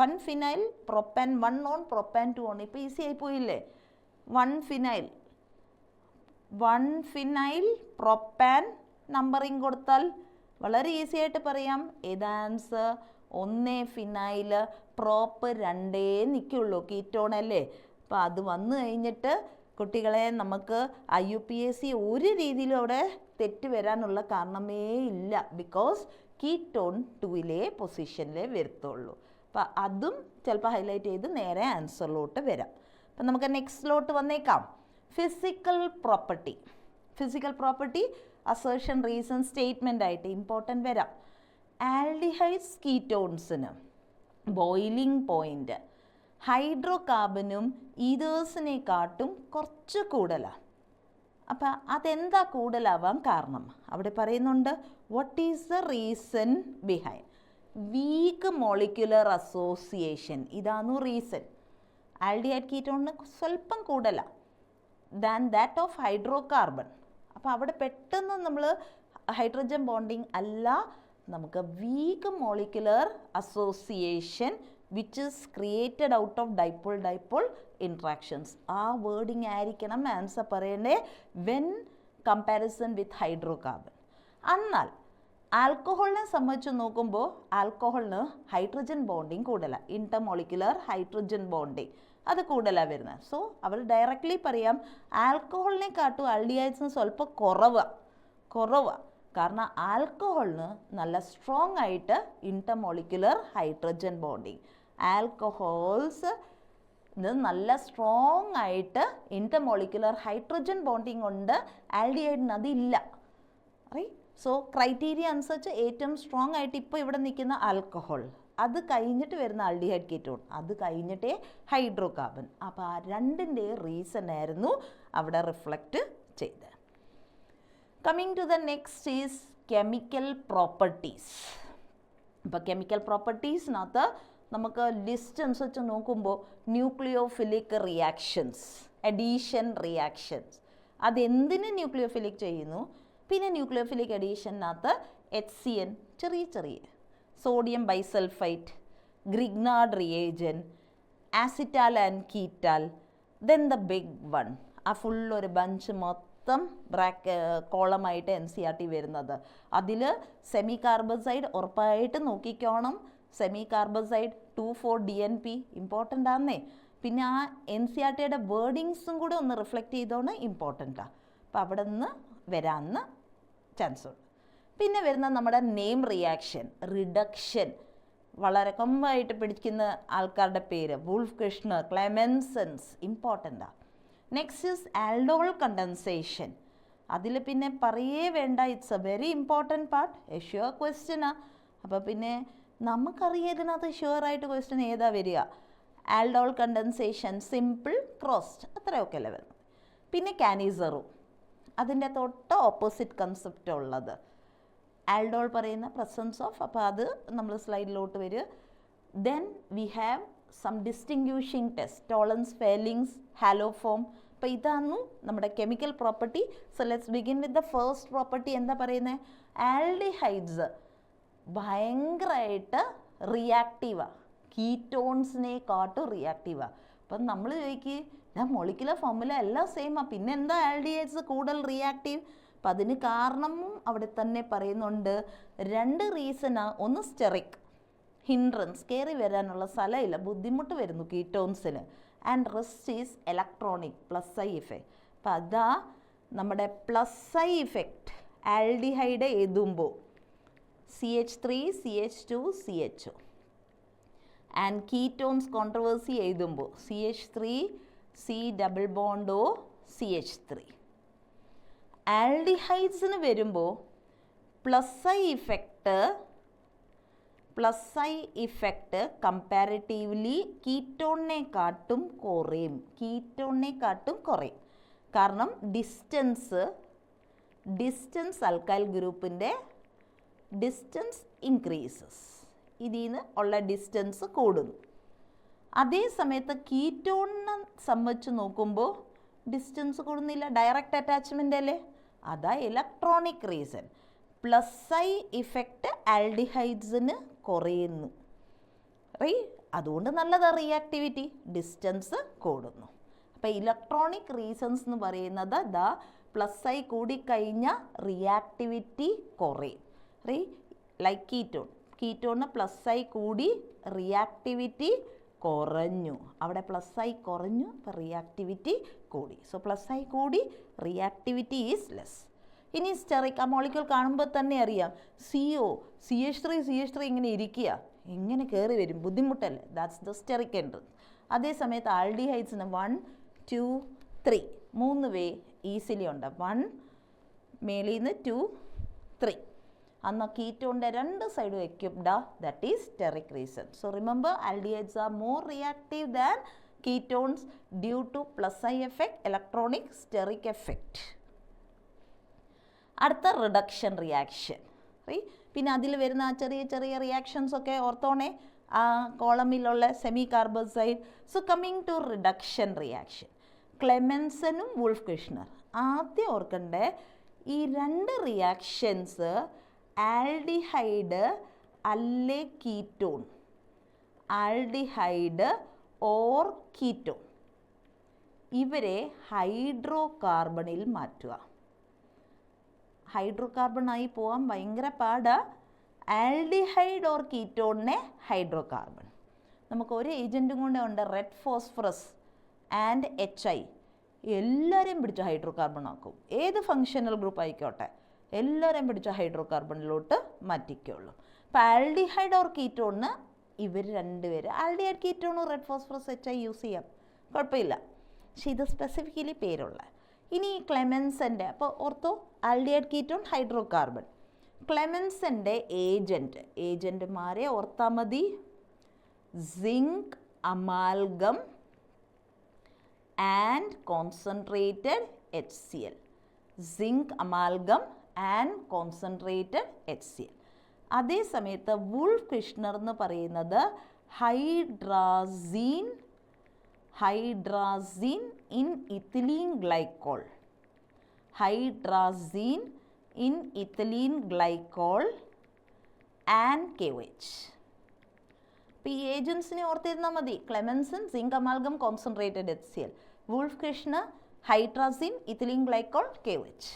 1 phenyl propane 1 on propane 2 on. ഇപ്പോൾ ഈസി ആയി പോയില്ലേ. 1 phenyl പ്രൊപ്പാൻ നമ്പറിങ് കൊടുത്താൽ വളരെ ഈസി ആയിട്ട് പറയാം. ഏതാ ആൻസർ? 1 phenyl പ്രോപ്പ് 2 നിൽക്കുള്ളൂ, കീറ്റോൺ അല്ലേ. അപ്പോൾ അത് വന്നു കഴിഞ്ഞിട്ട് കുട്ടികളെ നമുക്ക് IUPAC ഒരു രീതിയിലും അവിടെ തെറ്റ് വരാനുള്ള കാരണമേ ഇല്ല. ബിക്കോസ് കീറ്റോൺ 2 പൊസിഷനിലേ വരത്തുള്ളൂ. അപ്പോൾ അതും ചിലപ്പോൾ ഹൈലൈറ്റ് ചെയ്ത് നേരെ ആൻസറിലോട്ട് വരാം. അപ്പം നമുക്ക് നെക്സ്റ്റിലോട്ട് വന്നേക്കാം. Physical property assertion reason statement ആയിട്ട് ഇമ്പോർട്ടൻ്റ് വരാം. ആൽഡിഹൈഡ്സ് കീറ്റോൺസിന് ബോയിലിംഗ് പോയിൻ്റ് ഹൈഡ്രോ കാർബനും ഈതേഴ്സിനെക്കാട്ടും കുറച്ച് കൂടുതലാണ്. അപ്പം അതെന്താ കൂടുതലാവാൻ കാരണം? അവിടെ പറയുന്നുണ്ട് what is the reason behind. Weak molecular association, ഇതാണ് റീസൺ. ആൽഡിഹൈഡ് കീറ്റോണിന് സ്വല്പം കൂടുതലാണ് than that of hydrocarbon. അപ്പോൾ അവിടെ പെട്ടെന്ന് നമ്മൾ ഹൈഡ്രജൻ ബോണ്ടിങ് അല്ല, നമുക്ക് weak molecular association which is created out of dipole interactions. ആ വേർഡിങ് ആയിരിക്കണം ആൻസർ പറയണ്ടേ when comparison with hydro carbon. എന്നാൽ ആൽക്കഹോളിനെ സംബന്ധിച്ച് നോക്കുമ്പോൾ ആൽക്കഹോളിന് ഹൈഡ്രജൻ ബോണ്ടിങ് കൂടുതലാണ്, ഇൻ്റർമോളിക്കുലർ ഹൈഡ്രജൻ ബോണ്ടിങ് അത് കൂടുതലാണ് വരുന്നത്. സോ അവർ ഡയറക്റ്റ്ലി പറയാം ആൽക്കഹോളിനെക്കാട്ടും ആൽഡിഹൈഡ്സിന് സ്വല്പം കുറവാണ്. കാരണം ആൽക്കഹോളിന് നല്ല സ്ട്രോങ് ആയിട്ട് ഇൻ്റർമോളിക്കുലർ ഹൈഡ്രജൻ ബോണ്ടിങ്, ആൽക്കഹോൾസ് നല്ല സ്ട്രോങ് ആയിട്ട് ഇൻ്റർമോളിക്കുലർ ഹൈഡ്രജൻ ബോണ്ടിങ് ഉണ്ട്, ആൽഡിഹൈഡിന് അതില്ല. റൈറ്റ്. സോ ക്രൈറ്റീരിയ അനുസരിച്ച് ഏറ്റവും സ്ട്രോങ് ആയിട്ട് ഇപ്പോൾ ഇവിടെ നിൽക്കുന്ന ആൽക്കഹോൾ, അത് കഴിഞ്ഞിട്ട് വരുന്ന ആൽഡിഹൈഡ് കീറ്റോൺ, അത് കഴിഞ്ഞിട്ടേ ഹൈഡ്രോ കാർബൺ. അപ്പോൾ ആ രണ്ടിൻ്റെ റീസൺ ആയിരുന്നു അവിടെ റിഫ്ലക്റ്റ് ചെയ്തത്. Coming to the next is chemical properties. ഇപ്പോൾ കെമിക്കൽ പ്രോപ്പർട്ടീസിനകത്ത് നമുക്ക് ലിസ്റ്റ് അനുസരിച്ച് നോക്കുമ്പോൾ ന്യൂക്ലിയോഫിലിക് റിയാക്ഷൻസ്, അഡീഷൻ റിയാക്ഷൻസ്, അതെന്തിന് ന്യൂക്ലിയോഫിലിക് ചെയ്യുന്നു. പിന്നെ ന്യൂക്ലിയോഫിലിക് അഡീഷനകത്ത് HCN, ചെറിയ sodium bisulphite, Grignard reagent, acetal and ketal, then the big one, ആ ഫുള്ളൊരു ബഞ്ച് മൊത്തം കോളമായിട്ട് NCERT വരുന്നത്. അതിൽ സെമി കാർബസൈഡ് ഉറപ്പായിട്ട് നോക്കിക്കോണം. സെമി കാർബസൈഡ് 2,4-DNP ഇമ്പോർട്ടൻ്റ് ആണെന്നേ. പിന്നെ ആ NCERTയുടെ വേർഡിങ്സും കൂടെ ഒന്ന് റിഫ്ലക്റ്റ് ചെയ്തോണ്ട് ഇമ്പോർട്ടൻ്റാണ്. അപ്പോൾ അവിടെ നിന്ന് വരാമെന്ന് ചാൻസ് ഉണ്ട്. പിന്നെ വരുന്ന നമ്മുടെ നെയിം റിയാക്ഷൻ, റിഡക്ഷൻ, വളരെ കൊമ്പായിട്ട് പിടിക്കുന്ന ആൾക്കാരുടെ പേര് വൂൾഫ് കൃഷ്ണ, ക്ലെമൻസൻസ്, ഇമ്പോർട്ടൻ്റാണ്. Next is aldol condensation. അതിൽ പിന്നെ പറയേ വേണ്ട, it's a very important part, a sure ക്വസ്റ്റ്യനാണ്. അപ്പോൾ പിന്നെ നമുക്കറിയാം ഇതിനകത്ത് ഷ്യൂറായിട്ട് ക്വസ്റ്റ്യൻ ഏതാ വരിക. ആൽഡോൾ കണ്ടൻസേഷൻ, സിമ്പിൾ, ക്രോസ്ഡ്, അത്രയൊക്കെ അല്ലേ വരുന്നത്. പിന്നെ കാനിസറു, അതിൻ്റെ തൊട്ട് ഓപ്പോസിറ്റ് കൺസെപ്റ്റ് ഉള്ളത്. ആൽഡോൾ പറയുന്ന പ്രസൻസ് ഓഫ്, അപ്പോൾ അത് നമ്മൾ സ്ലൈഡിലോട്ട് വരിക. Then we have some distinguishing test, Tollens, Fehling's, haloform. അപ്പോൾ ഇതാണ് നമ്മുടെ chemical property. So let's begin with the first property. എന്താ പറയുന്നത്? ആൽഡിഹൈഡ്സ് ഭയങ്കരമായിട്ട് റിയാക്റ്റീവാണ്, കീറ്റോൺസിനെക്കാട്ടും റിയാക്റ്റീവാണ്. അപ്പം നമ്മൾ ചോദിക്കുക ഞാൻ മൊളിക്കുലർ ഫോർമുല എല്ലാം സെയിമാണ്, പിന്നെ എന്താ ആൽഡിഹൈഡ്സ് കൂടുതൽ റിയാക്റ്റീവ്? അപ്പം അതിന് കാരണവും അവിടെ തന്നെ പറയുന്നുണ്ട്. 2 റീസണാണ്. ഒന്ന് സ്റ്റെറിക് ഹിൻഡ്രൻസ്, കയറി വരാനുള്ള സ്ഥലമില്ല, ബുദ്ധിമുട്ട് വരുന്നു കീറ്റോൺസിന്. And rest is electronic, plus I effect. അപ്പം അതാ നമ്മുടെ പ്ലസ് ഐ ഇഫക്റ്റ് ആൽഡിഹൈഡ് എഴുതുമ്പോൾ CH3, CH2, CHO. And ketones controversy എഴുതുമ്പോൾ CH3 C double bond O CH3. ആൽഡിഹൈഡ്സിന് വരുമ്പോൾ പ്ലസ് ഐ ഇഫക്റ്റ് കമ്പാരിറ്റീവ്ലി കീറ്റോണിനെക്കാട്ടും കുറയും. കാരണം ഡിസ്റ്റൻസ് അൽക്കൈൽ ഗ്രൂപ്പിൻ്റെ ഡിസ്റ്റൻസ് ഇൻക്രീസസ്, ഇതിൽ നിന്ന് ഉള്ള ഡിസ്റ്റൻസ് കൂടുന്നു. അതേ സമയത്ത് കീറ്റോണിനെ സംബന്ധിച്ച് നോക്കുമ്പോൾ ഡിസ്റ്റൻസ് കൂടുന്നില്ല, ഡയറക്റ്റ് അറ്റാച്ച്മെൻ്റ് അല്ലേ, അതാ electronic reason. Plus I effect ആൽഡിഹൈഡ്സിന് കുറയുന്നു, അതുകൊണ്ട് നല്ലതാ റിയാക്ടിവിറ്റി, ഡിസ്റ്റൻസ് കൂടുന്നു. അപ്പോൾ ഇലക്ട്രോണിക് റീസൺസ് എന്ന് പറയുന്നത് പ്ലസ് ഐ കൂടിക്കഴിഞ്ഞാൽ റിയാക്ടിവിറ്റി കുറയും. ലൈക്ക് കീറ്റോണിന് പ്ലസ് ഐ കൂടി റിയാക്ടിവിറ്റി കുറഞ്ഞു, അവിടെ പ്ലസ് ഐ കുറഞ്ഞു, അപ്പോൾ റിയാക്ടിവിറ്റി കൂടി. സോ പ്ലസ് ഐ കൂടി, റിയാക്ടിവിറ്റി ഈസ് ലെസ്. ഇനി സ്റ്റെറിക്, ആ മോളിക്യൂൾ കാണുമ്പോൾ തന്നെ അറിയാം, CH3 ഇങ്ങനെ ഇരിക്കുക, ഇങ്ങനെ കയറി വരും, ബുദ്ധിമുട്ടല്ലേ, ദാറ്റ്സ് ദ സ്റ്റെറിക് എൻട്രൻസ്. അതേ സമയത്ത് ആൽഡിഹൈഡ്സിന് 1 2 3 3 വേ ഈസിലി ഉണ്ട്, 1 മേളിൽ നിന്ന് 2 3. അന്ന് കീറ്റോണിൻ്റെ രണ്ട് സൈഡും equipped, that is steric reason. So remember, aldehydes are more reactive than ketones due two plus I effect, electronic steric effect. അടുത്ത റിഡക്ഷൻ റിയാക്ഷൻ. പിന്നെ അതിൽ വരുന്ന ആ ചെറിയ ചെറിയ റിയാക്ഷൻസ് ഒക്കെ ഓർത്തോണേ, ആ കോളമിലുള്ള semicarbazide. So coming to reduction reaction, ക്ലെമൻസനും വുൾഫ് കിഷ്ണർ. ആദ്യം ഓർക്കണ്ടേ, ഈ രണ്ട് റിയാക്ഷൻസ് ആൽഡിഹൈഡ് അല്ലെ കീറ്റോൺ, ആൽഡിഹൈഡ് ഓർ കീറ്റോൺ, ഇവരെ ഹൈഡ്രോ കാർബണിൽ മാറ്റുക. ഹൈഡ്രോ കാർബൺ ആയി പോകാൻ ഭയങ്കര പാടാ. ആൽഡിഹൈഡ് ഓർ കീറ്റോണിനെ ഹൈഡ്രോ കാർബൺ. നമുക്ക് ഒരു ഏജൻറ്റും കൊണ്ട് ഉണ്ട്, റെഡ് ഫോസ്ഫറസ് ആൻഡ് HI, എല്ലാവരെയും പിടിച്ച് ഹൈഡ്രോ കാർബൺ ആക്കും. ഏത് ഫങ്ഷണൽ ഗ്രൂപ്പ് ആയിക്കോട്ടെ, എല്ലാവരെയും പിടിച്ച് ഹൈഡ്രോ കാർബണിലോട്ട് മാറ്റിക്കുള്ളൂ. അപ്പോൾ ആൽഡിഹൈഡ് ഓർ കീറ്റോണിന് ഇവർ രണ്ടുപേര്, ആൽഡിഹൈഡ് കീറ്റോണും റെഡ് ഫോസ്ഫറസ് HI യൂസ് ചെയ്യാം, കുഴപ്പമില്ല. പക്ഷേ ഇത് സ്പെസിഫിക്കലി പേരുള്ള. ഇനി ക്ലെമൻസൻ്റെ, അപ്പോൾ ഓർത്തോ, ആൽഡിഹൈഡ് കീറ്റോൺ ഹൈഡ്രോ കാർബൺ. ക്ലെമൻസൻ്റെ ഏജൻറ്റുമാരെ ഓർത്താൽ മതി, zinc amalgam and concentrated HCl. Zinc amalgam and concentrated HCl. അതേ സമയത്ത് വുൾഫ് കിഷ്ണർ എന്ന് പറയുന്നത് hydrazine in ethylene glycol, hydrazine in ethylene glycol and KOH. അപ്പോൾ ഈ ഏജൻസിനെ ഓർത്തിരുന്നാൽ മതി, Clemmensen zinc amalgam concentrated HCl, Wolff Kishner hydrazine ethylene glycol KOH,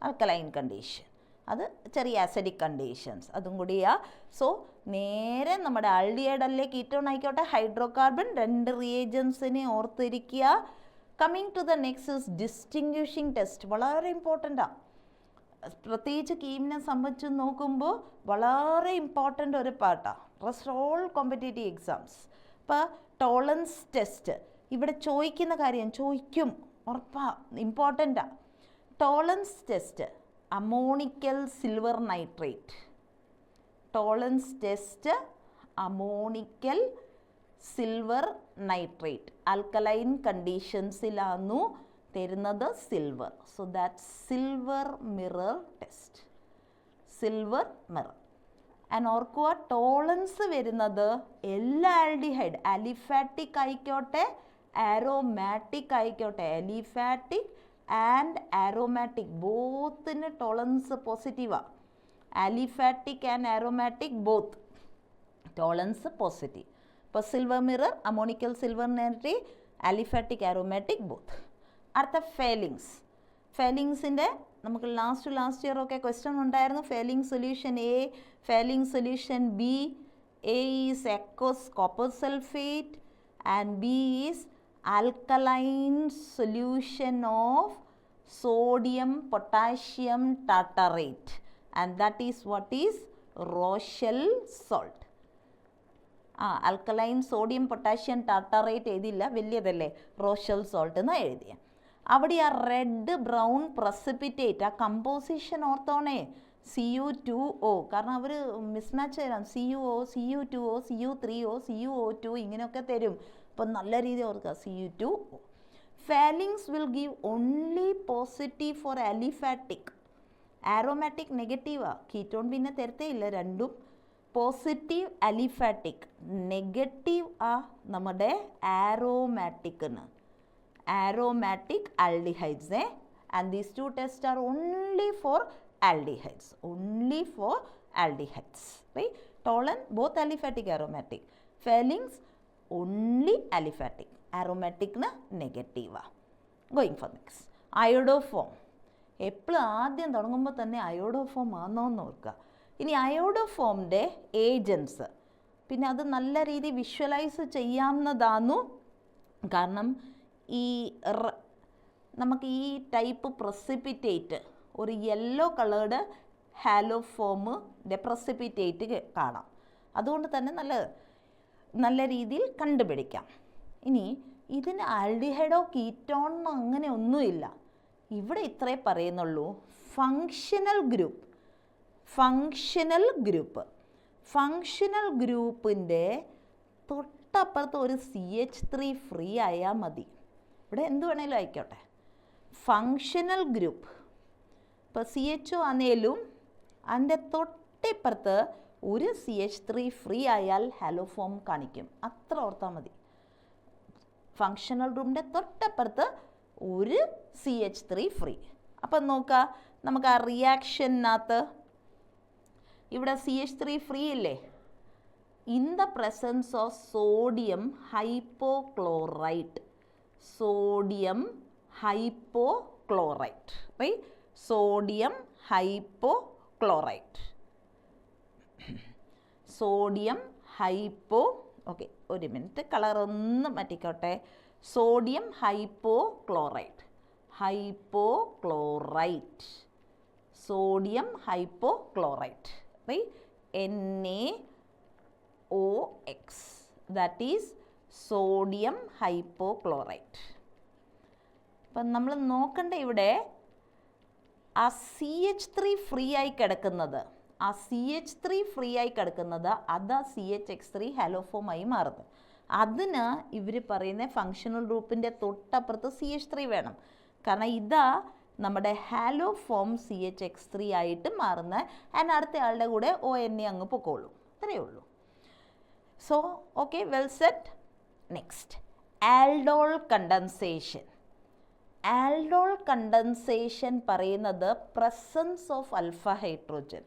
alkaline condition. അത് ചെറിയ ആസിഡിക് കണ്ടീഷൻസ്, അതും കൂടിയാ. സോ നേരെ നമ്മുടെ ആൽഡിഹൈഡ് അല്ലേ കീറ്റോൺ ആയിക്കോട്ടെ, ഹൈഡ്രോ കാർബൺ, രണ്ട് റിയേജൻസിനെ ഓർത്തിരിക്കുക. Coming to the next is distinguishing test. വളരെ ഇമ്പോർട്ടൻ്റാണ്, പ്രത്യേകിച്ച് കീമിനെ സംബന്ധിച്ച് നോക്കുമ്പോൾ വളരെ ഇമ്പോർട്ടൻ്റ് ഒരു പാർട്ടാണ്. Rest all competitive exams. ഇപ്പോൾ ടോളൻസ് ടെസ്റ്റ് ഇവിടെ ചോദിക്കുന്ന കാര്യം, ചോദിക്കും ഉറപ്പാണ്, ഇമ്പോർട്ടൻ്റാണ്. Tollens test, ammoniacal silver nitrate, Tollens test ammoniacal silver nitrate, alkaline കണ്ടീഷൻസിലാന്നു തരുന്നത് silver. So that silver mirror test, silver mirror. And ഓർക്കുക, ടോളൻസ് വരുന്നത് എല്ലാ ആൽഡിഹൈഡ്, അലിഫാറ്റിക് ആയിക്കോട്ടെ ആരോമാറ്റിക് ആയിക്കോട്ടെ, അലിഫാറ്റിക് ആൻഡ് ആരോമാറ്റിക് ബോത്തിന് ടോളൻസ് പോസിറ്റീവാണ്. Aliphatic and aromatic both Tollens positive. ഇപ്പോൾ silver mirror, ammoniacal silver nitrate, aliphatic aromatic both. അടുത്ത ഫെലിങ്സിൻ്റെ നമുക്ക് ലാസ്റ്റ് ഇയർ ഒക്കെ ക്വസ്റ്റ്യൻ ഉണ്ടായിരുന്നു. Fehling solution A, Fehling solution B. A is aqueous copper sulfate and B is alkaline solution of sodium potassium tartarate, and that is what is Rochelle salt. Alkaline sodium potassium tartrate എഴുതിയില്ല, വലിയതല്ലേ, Rochelle salt എന്ന് എഴുതിയ. അവിടെ ആ red brown precipitate ആ composition ഓർത്തോണേ, CU2O, കാരണം അവർ mismatch തരാം, CuO, CU2O, CU3O, CuO2 ഇങ്ങനെയൊക്കെ തരും. അപ്പം നല്ല രീതി ഓർക്കുക, CU2O. Fehling's will give only positive for aliphatic. Aromatic നെഗറ്റീവാ, കീറ്റോൺ പിന്നെ തരത്തേ ഇല്ല, രണ്ടും പോസിറ്റീവ് അലിഫാറ്റിക്, നെഗറ്റീവ് ആ നമ്മുടെ ആരോമാറ്റിക്കിന്, aromatic aldehydes, and these two tests are only for aldehydes, right? Tollan both aliphatic aromatic, Fehling's only aliphatic, aromatic na negative. Going for next, iodoform. എപ്പോഴും ആദ്യം തുടങ്ങുമ്പോൾ തന്നെ അയോഡോഫോം ആണെന്ന് ഓർക്കുക. ഇനി അയോഡോഫോമിൻ്റെ ഏജൻസ് പിന്നെ അത് നല്ല രീതി വിഷ്വലൈസ് ചെയ്യാവുന്നതാന്നു, കാരണം ഈ നമുക്ക് ഈ ടൈപ്പ് പ്രസിപ്പിറ്റേറ്റ് ഒരു യെല്ലോ കളേർഡ് ഹാലോഫോമിൻ്റെ പ്രസിപ്പിറ്റേറ്റ് കാണാം, അതുകൊണ്ട് തന്നെ നല്ല രീതിയിൽ കണ്ടുപിടിക്കാം. ഇനി ഇതിന് ആൽഡിഹൈഡോ കീറ്റോണോ അങ്ങനെ ഒന്നുമില്ല, ഇവിടെ ഇത്രേ പറയുന്നുള്ളൂ, ഫങ്ഷണൽ ഗ്രൂപ്പിൻ്റെ തൊട്ടപ്പുറത്ത് ഒരു CH3 ഫ്രീ ആയാൽ മതി. ഇവിടെ എന്ത് വേണേലും ആയിക്കോട്ടെ, ഫങ്ഷണൽ ഗ്രൂപ്പ് ഇപ്പോൾ CHO ആണേലും അതിൻ്റെ തൊട്ടിപ്പുറത്ത് ഒരു CH3 ഫ്രീ ആയാൽ ഹാലോഫോം കാണിക്കും, അത്ര ഓർത്താൽ മതി. ഫങ്ഷണൽ ഗ്രൂപ്പിൻ്റെ തൊട്ടപ്പുറത്ത് ഒരു CH3 ഫ്രീ. അപ്പം നോക്കുക, നമുക്ക് ആ റിയാക്ഷനകത്ത് ഇവിടെ CH3 ഫ്രീ ഇല്ലേ, in the presence of sodium hypochlorite, right, sodium hypo, okay ഒരു മിനിറ്റ് കളർ ഒന്ന് മാറ്റിക്കോട്ടെ, sodium hypochlorite, right, NaOX, that is sodium hypochlorite. അപ്പം നമ്മൾ നോക്കണ്ട ഇവിടെ ആ CH3 ഫ്രീ ആയി കിടക്കുന്നത്, അതാ CHX3 ഹാലോഫോമായി മാറുന്നത്. അതിന് ഇവർ പറയുന്ന ഫങ്ഷണൽ ഗ്രൂപ്പിൻ്റെ തൊട്ടപ്പുറത്ത് CH3 വേണം, കാരണം ഇതാ നമ്മുടെ ഹാലോഫോം CHX3 ആയിട്ട് മാറുന്ന, ആൻഡ് അടുത്ത ആളുടെ കൂടെ ONA അങ്ങ് പൊക്കോളൂ, അത്രയേ ഉള്ളൂ. So okay, well set. Next, aldol condensation പറയുന്നത് presence of alpha hydrogen,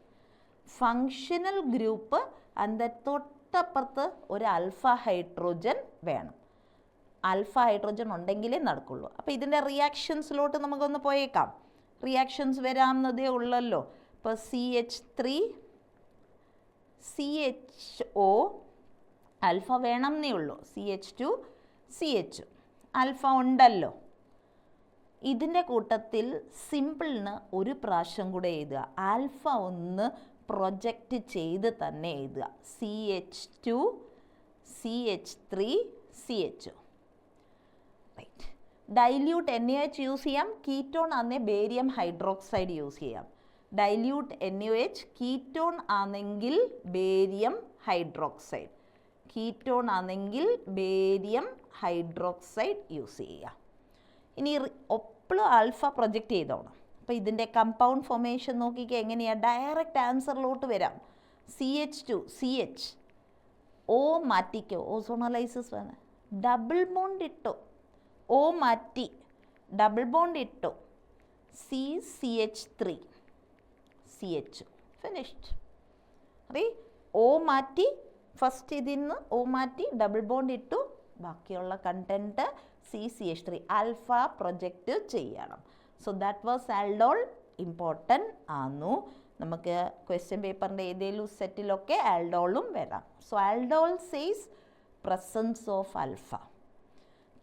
functional group അതിൻ്റെ തൊട്ടപ്പുറത്ത് ഒരു ആൽഫ ഹൈഡ്രോജൻ വേണം, ആൽഫ ഹൈഡ്രോജൻ ഉണ്ടെങ്കിലേ നടക്കുള്ളൂ. അപ്പോൾ ഇതിൻ്റെ റിയാക്ഷൻസിലോട്ട് നമുക്കൊന്ന് പോയേക്കാം, റിയാക്ഷൻസ് വരാവുന്നതേ ഉള്ളല്ലോ. ഇപ്പോൾ CH3 CHO ആൽഫ വേണം എന്നേ ഉള്ളൂ, CH2 CH ആൽഫ ഉണ്ടല്ലോ. ഇതിൻ്റെ കൂട്ടത്തിൽ സിമ്പിളിന് ഒരു പ്രാവശ്യം കൂടെ എഴുതുക, ആൽഫ ഒന്ന് പ്രൊജക്റ്റ് ചെയ്ത് തന്നെ എഴുതുക, CH2 CH3 CHO. Right, dilute NaOH use ചെയ്യാം, കീറ്റോൺ ആണെങ്കിൽ ബേരിയം ഹൈഡ്രോക്സൈഡ് യൂസ് ചെയ്യാം. ഡൈല്യൂട്ട് NaOH, കീറ്റോൺ ആണെങ്കിൽ ബേരിയം ഹൈഡ്രോക്സൈഡ്, യൂസ് ചെയ്യുക. ഇനി ഒപ്പളും ആൽഫ പ്രൊജക്റ്റ് ചെയ്തോണം. അപ്പോൾ ഇതിൻ്റെ കമ്പൗണ്ട് ഫോർമേഷൻ നോക്കിക്കുക എങ്ങനെയാണ്, ഡയറക്റ്റ് ആൻസറിലോട്ട് വരാം. CH2 CH, O മാറ്റിക്കോ, ഓസോണലൈസിസ് വേണം, ഡബിൾ ബോണ്ട് ഇട്ടോ, O മാറ്റി ഡബിൾ ബോണ്ട് ഇട്ടോ, CH3 CH, ഫിനിഷ്ഡ്. അതെ, O മാറ്റി ഫസ്റ്റ് ഇതിൽ നിന്ന് O മാറ്റി ഡബിൾ ബോണ്ട് ഇട്ടു, ബാക്കിയുള്ള കണ്ടൻറ്റ് CH3 ആൽഫ പ്രൊജക്റ്റ് ചെയ്യണം. So that was aldol, important ആന്നു. നമുക്ക് ക്വസ്റ്റ്യൻ പേപ്പറിൻ്റെ ഏതെങ്കിലും സെറ്റിലൊക്കെ ആൽഡോളും വരാം. So aldol says presence of alpha.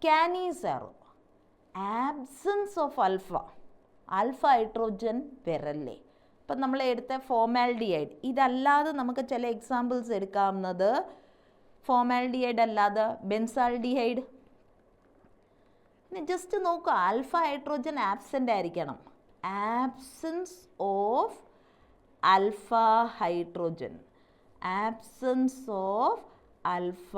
Cannizzaro, absence of alpha hydrogen വരല്ലേ. ഇപ്പം നമ്മൾ എടുത്ത ഫോമാൽഡിഹൈഡ്, ഇതല്ലാതെ നമുക്ക് ചില എക്സാമ്പിൾസ് എടുക്കാവുന്നത് ഫോമാൽഡിഹൈഡ് അല്ലാതെ ബെൻസാൽഡിഹൈഡ്. ജസ്റ്റ് നോക്കുക, ആൽഫ ഹൈഡ്രോജൻ ആബ്സെൻ്റ് ആയിരിക്കണം. Absence of alpha hydrogen, absence of alpha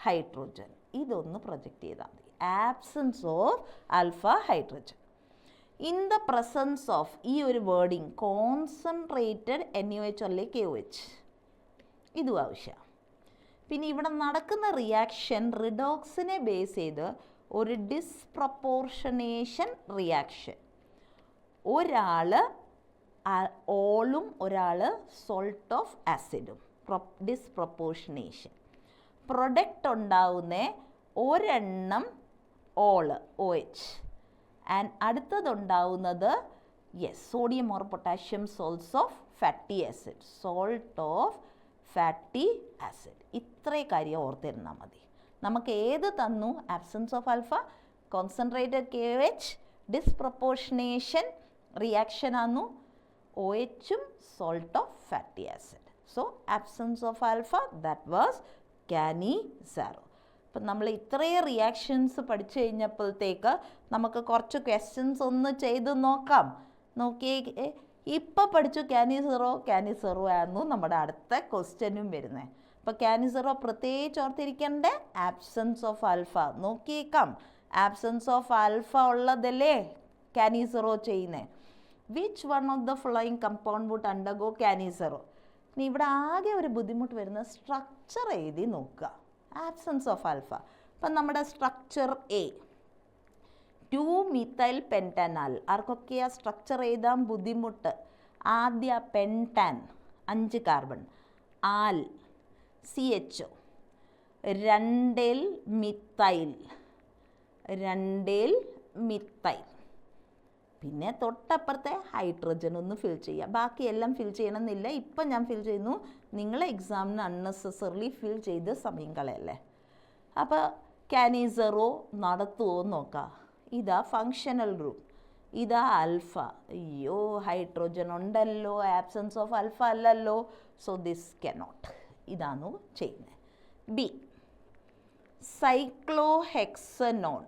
hydrogen, ഇതൊന്ന് പ്രൊജക്റ്റ് ചെയ്താൽ മതി. Absence of alpha hydrogen in the presence of, ഈ ഒരു വേർഡിങ് കോൺസെൻട്രേറ്റഡ് NaOH അല്ലെങ്കിൽ KOH, ഇതും ആവശ്യമാണ്. പിന്നെ ഇവിടെ നടക്കുന്ന റിയാക്ഷൻ റിഡോക്സിനെ ബേസ് ചെയ്ത് ഒരു ഡിസ്പ്രപ്പോർഷനേഷൻ റിയാക്ഷൻ. ഒരാൾ ഓളും ഒരാൾ സോൾട്ട് ഓഫ് ആസിഡും, ഡിസ്പ്രപ്പോർഷനേഷൻ. പ്രൊഡക്റ്റ് ഉണ്ടാവുന്ന ഒരെണ്ണം ഓള് OH ആൻഡ് അടുത്തതുണ്ടാവുന്നത് sodium or potassium salts of fatty acid, salt of fatty acid. ഇത്രേ കാര്യം ഓർത്തിരുന്നാൽ മതി. നമുക്ക് ഏത് തന്നു? Absence of alpha, concentrated KOH, disproportionation reaction ആന്നു, OHും salt of fatty acid. So absence of alpha, that was Cannizzaro. അപ്പം നമ്മൾ ഇത്രയും റിയാക്ഷൻസ് പഠിച്ചു കഴിഞ്ഞപ്പോഴത്തേക്ക് നമുക്ക് കുറച്ച് ക്വസ്റ്റ്യൻസ് ഒന്ന് ചെയ്ത് നോക്കാം. നോക്കിയേ, ഇപ്പോൾ പഠിച്ചു കാനിസെറോ ആയിരുന്നു നമ്മുടെ അടുത്ത ക്വസ്റ്റ്യനും വരുന്നത്. അപ്പോൾ കാനിസെറോ പ്രത്യേകിച്ച് ഓർത്തിരിക്കേണ്ട ആബ്സെൻസ് ഓഫ് ആൽഫ. നോക്കിയേക്കാം, ആബ്സെൻസ് ഓഫ് ആൽഫ ഉള്ളതല്ലേ കാനിസെറോ ചെയ്യുന്നത്. Which one of the following compound would undergo Cannizzaro? ഇനി ഇവിടെ ആകെ ഒരു ബുദ്ധിമുട്ട് വരുന്ന സ്ട്രക്ചർ എഴുതി നോക്കുക. ആബ്സെൻസ് ഓഫ് ആൽഫ, അപ്പം നമ്മുടെ സ്ട്രക്ചർ A 2-methyl പെൻറ്റാനാൽ. ആർക്കൊക്കെയാ സ്ട്രക്ചർ എഴുതാൻ ബുദ്ധിമുട്ട്? ആദ്യ പെൻറ്റാൻ 5 കാർബൺ, ആൽ CHO, 2 മിത്തൈൽ, പിന്നെ തൊട്ടപ്പുറത്തെ ഹൈഡ്രജൻ ഒന്ന് ഫിൽ ചെയ്യുക. ബാക്കിയെല്ലാം ഫിൽ ചെയ്യണമെന്നില്ല, ഇപ്പം ഞാൻ ഫിൽ ചെയ്യുന്നു. നിങ്ങളെ എക്സാമിന് അൺനെസസറിലി ഫിൽ ചെയ്ത് സമയം കളയല്ലേ. അപ്പോൾ കാനിസെറോ നടത്തുമോ നോക്കാം. ഇതാ ഫങ്ഷണൽ ഗ്രൂപ്പ്, ഇതാ ആൽഫ. അയ്യോ, ഹൈഡ്രോജൻ ഉണ്ടല്ലോ, ആബ്സെൻസ് ഓഫ് ആൽഫ അല്ലല്ലോ. So this cannot. ഇതാണ് ചെയ്യുന്നത്. ബി സൈക്ലോഹെക്സനോൺ,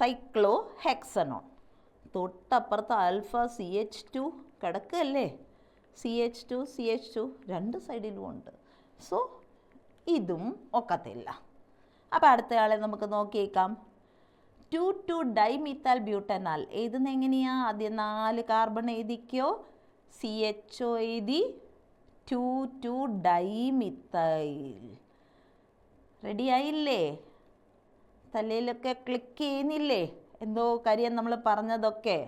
സൈക്ലോഹെക്സനോൺ തൊട്ടപ്പുറത്ത് ആൽഫ CH2 കിടക്കല്ലേ. CH2 രണ്ട് സൈഡിലും ഉണ്ട്. സോ ഇതും ഒക്കത്തില്ല. അപ്പോൾ അടുത്തയാളെ നമുക്ക് നോക്കിയേക്കാം. 2,2-dimethyl ബ്യൂട്ടനാൽ എഴുതുന്നത് എങ്ങനെയാണ്? ആദ്യം 4 കാർബൺ എഴുതിക്കോ, CHO എഴുതി, 2,2-dimethyl. റെഡി ആയില്ലേ? തലയിലൊക്കെ ക്ലിക്ക് ചെയ്യുന്നില്ലേ എന്തോ കാര്യം നമ്മൾ പറഞ്ഞതൊക്കെ?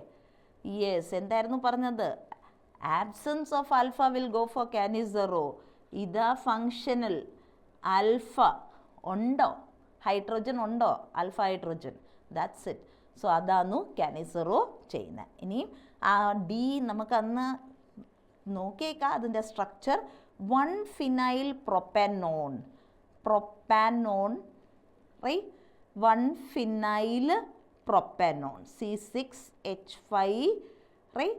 യെസ്, എന്തായിരുന്നു പറഞ്ഞത്? Absence of alpha will go for Cannizzaro. ഇതാ ഫങ്ഷണൽ. ആൽഫ ഉണ്ടോ? ഹൈഡ്രോജൻ ഉണ്ടോ? Alpha hydrogen, that's it. So അതാണ് കാനിസെറോ ചെയ്യുന്നത്. ഇനി ആ ഡി നമുക്ക് അന്ന് നോക്കിയേക്കാം അതിൻ്റെ structure. 1-phenyl propanone, right? 1-phenyl propanone, C6H5, right?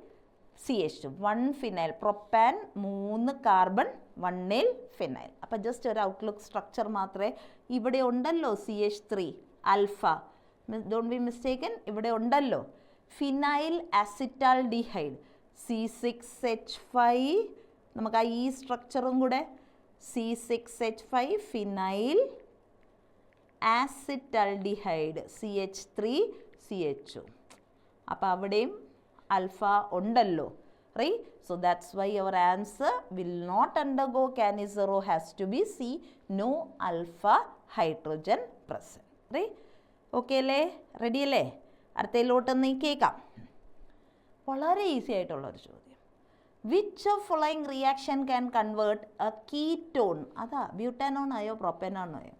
CH2, 1-phenyl propan, 3 carbon, 1 phenyl. അപ്പം ജസ്റ്റ് ഒരു ഔട്ട്ലുക്ക് സ്ട്രക്ചർ മാത്രമേ ഇവിടെ ഉണ്ടല്ലോ. CH3 alpha, don't be mistaken, ഇവിടെ ഉണ്ടല്ലോ. ഫിനൈൽ അസിറ്റാൽഡിഹൈഡ് C6H5, നമുക്ക് ആ ഈ സ്ട്രക്ചറും കൂടെ C6H5 ഫിനൈൽ ആസിറ്റാൽഡിഹൈഡ് CH3CHO. അപ്പോൾ അവിടെയും ആൽഫ ഉണ്ടല്ലോ, right? So that's why our answer will not undergo Canisero, has to be C, no alpha hydrogen present, right? Okay അല്ലേ? റെഡി അല്ലേ? അടുത്തതിലോട്ട് നീക്കിയേക്കാം. വളരെ ഈസി ആയിട്ടുള്ളൊരു ചോദ്യം. Which of following reaction can convert a ketone, അതാ butanone ആയോ propanone ആയോ,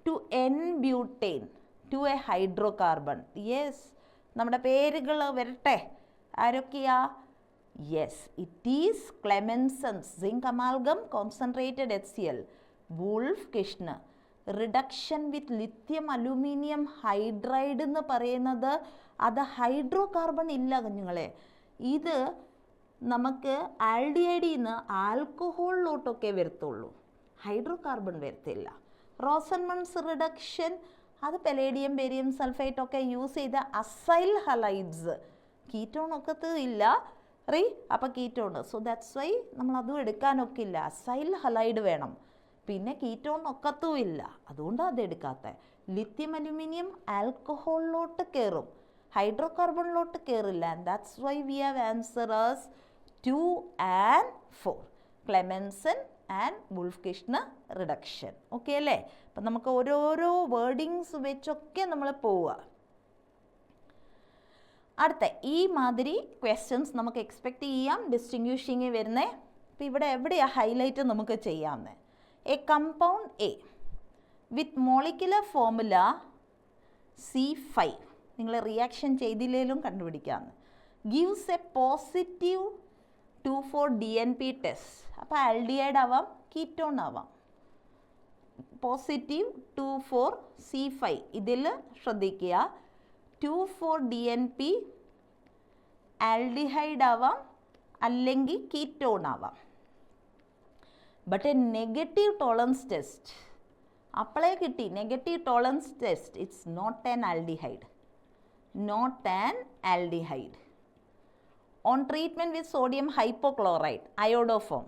to N-butane to a hydrocarbon. Yes, നമ്മുടെ പേരുകൾ വരട്ടെ. ആരൊക്കെയാ? Yes, it is Clemenson's zinc amalgam concentrated HCl, Wolff-Kishner reduction with lithium aluminum hydride എന്ന് പറയുന്നത് അത് ഹൈഡ്രോ കാർബൺ ഇല്ല കുഞ്ഞുങ്ങളെ. ഇത് നമുക്ക് ആൽഡിഹൈഡിൽ നിന്ന് ആൽക്കഹോളിലോട്ടൊക്കെ വരത്തുള്ളൂ, ഹൈഡ്രോ കാർബൺ വരത്തില്ല. റോസൻമൺസ് റിഡക്ഷൻ അത് പെലേഡിയം ബേരിയം സൾഫേറ്റ് ഒക്കെ യൂസ് ചെയ്ത അസൈൽ ഹലൈഡ്സ്, കീറ്റോൺ ഒക്കത്ത് ഇല്ല റീ, അപ്പോൾ കീറ്റോൺ. സോ ദാറ്റ്സ് വൈ നമ്മൾ അതും എടുക്കാനൊക്കില്ല, അസൈൽ ഹലൈഡ് വേണം. പിന്നെ കീറ്റോൺ ഒക്കത്തും ഇല്ല, അതുകൊണ്ടാണ് അത് എടുക്കാത്തത്. ലിത്യം അലുമിനിയം ആൽക്കഹോളിലോട്ട് കയറും, ഹൈഡ്രോ കാർബണിലോട്ട് കയറില്ല. And that's why we have answers 2 and 4, Clemmensen and Wolff Kishner reduction. Okay അല്ലേ? അപ്പം നമുക്ക് ഓരോരോ വേർഡിങ്സ് വെച്ചൊക്കെ നമ്മൾ പോവുക. അടുത്ത ഈ മാതിരി ക്വസ്റ്റ്യൻസ് നമുക്ക് എക്സ്പെക്റ്റ് ചെയ്യാം, ഡിസ്റ്റിങ്വിഷിങ് വരുന്നേ. അപ്പോൾ ഇവിടെ എവിടെയാണ് ഹൈലൈറ്റ് നമുക്ക് ചെയ്യാവുന്നത്? A compound A with molecular formula C5, നിങ്ങൾ റിയാക്ഷൻ ചെയ്തില്ലേലും കണ്ടുപിടിക്കാമെന്ന്, gives a positive 2,4-DNP test. അപ്പോൾ ആൽഡിഹൈഡ് ആവാം, കീറ്റോൺ ആവാം. പോസിറ്റീവ് 2,4-C5, ഇതിൽ ശ്രദ്ധിക്കുക 2,4-DNP ആൽഡിഹൈഡ് ആവാം അല്ലെങ്കിൽ കീറ്റോൺ ആവാം. But a negative Tollens test അപ്പോളേ കിട്ടി, negative Tollens test, it's not an aldehyde, not an aldehyde. On treatment with sodium hypochloride iodoform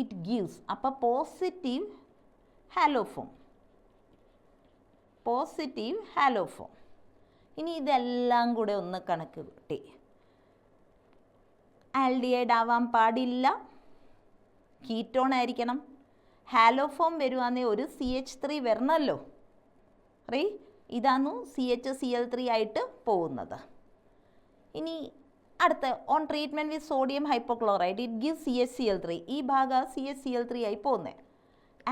it gives, അപ്പോൾ പോസിറ്റീവ് ഹാലോഫോം, പോസിറ്റീവ് ഹാലോഫോം. ഇനി ഇതെല്ലാം കൂടെ ഒന്ന് കണക്ക് കൂട്ടി, ആൽഡിഹൈഡ് ആവാൻ പാടില്ല, കീറ്റോൺ ആയിരിക്കണം. ഹാലോഫോം വരുവാണെങ്കിൽ ഒരു CH3 വരണമല്ലോ, റീ ഇതാന്നു CHCl3 ആയിട്ട് പോകുന്നത്. ഇനി അടുത്ത on treatment with sodium hypochloride it give CHCl3, ഈ ഭാഗം CHCl3 ആയി പോകുന്നത്.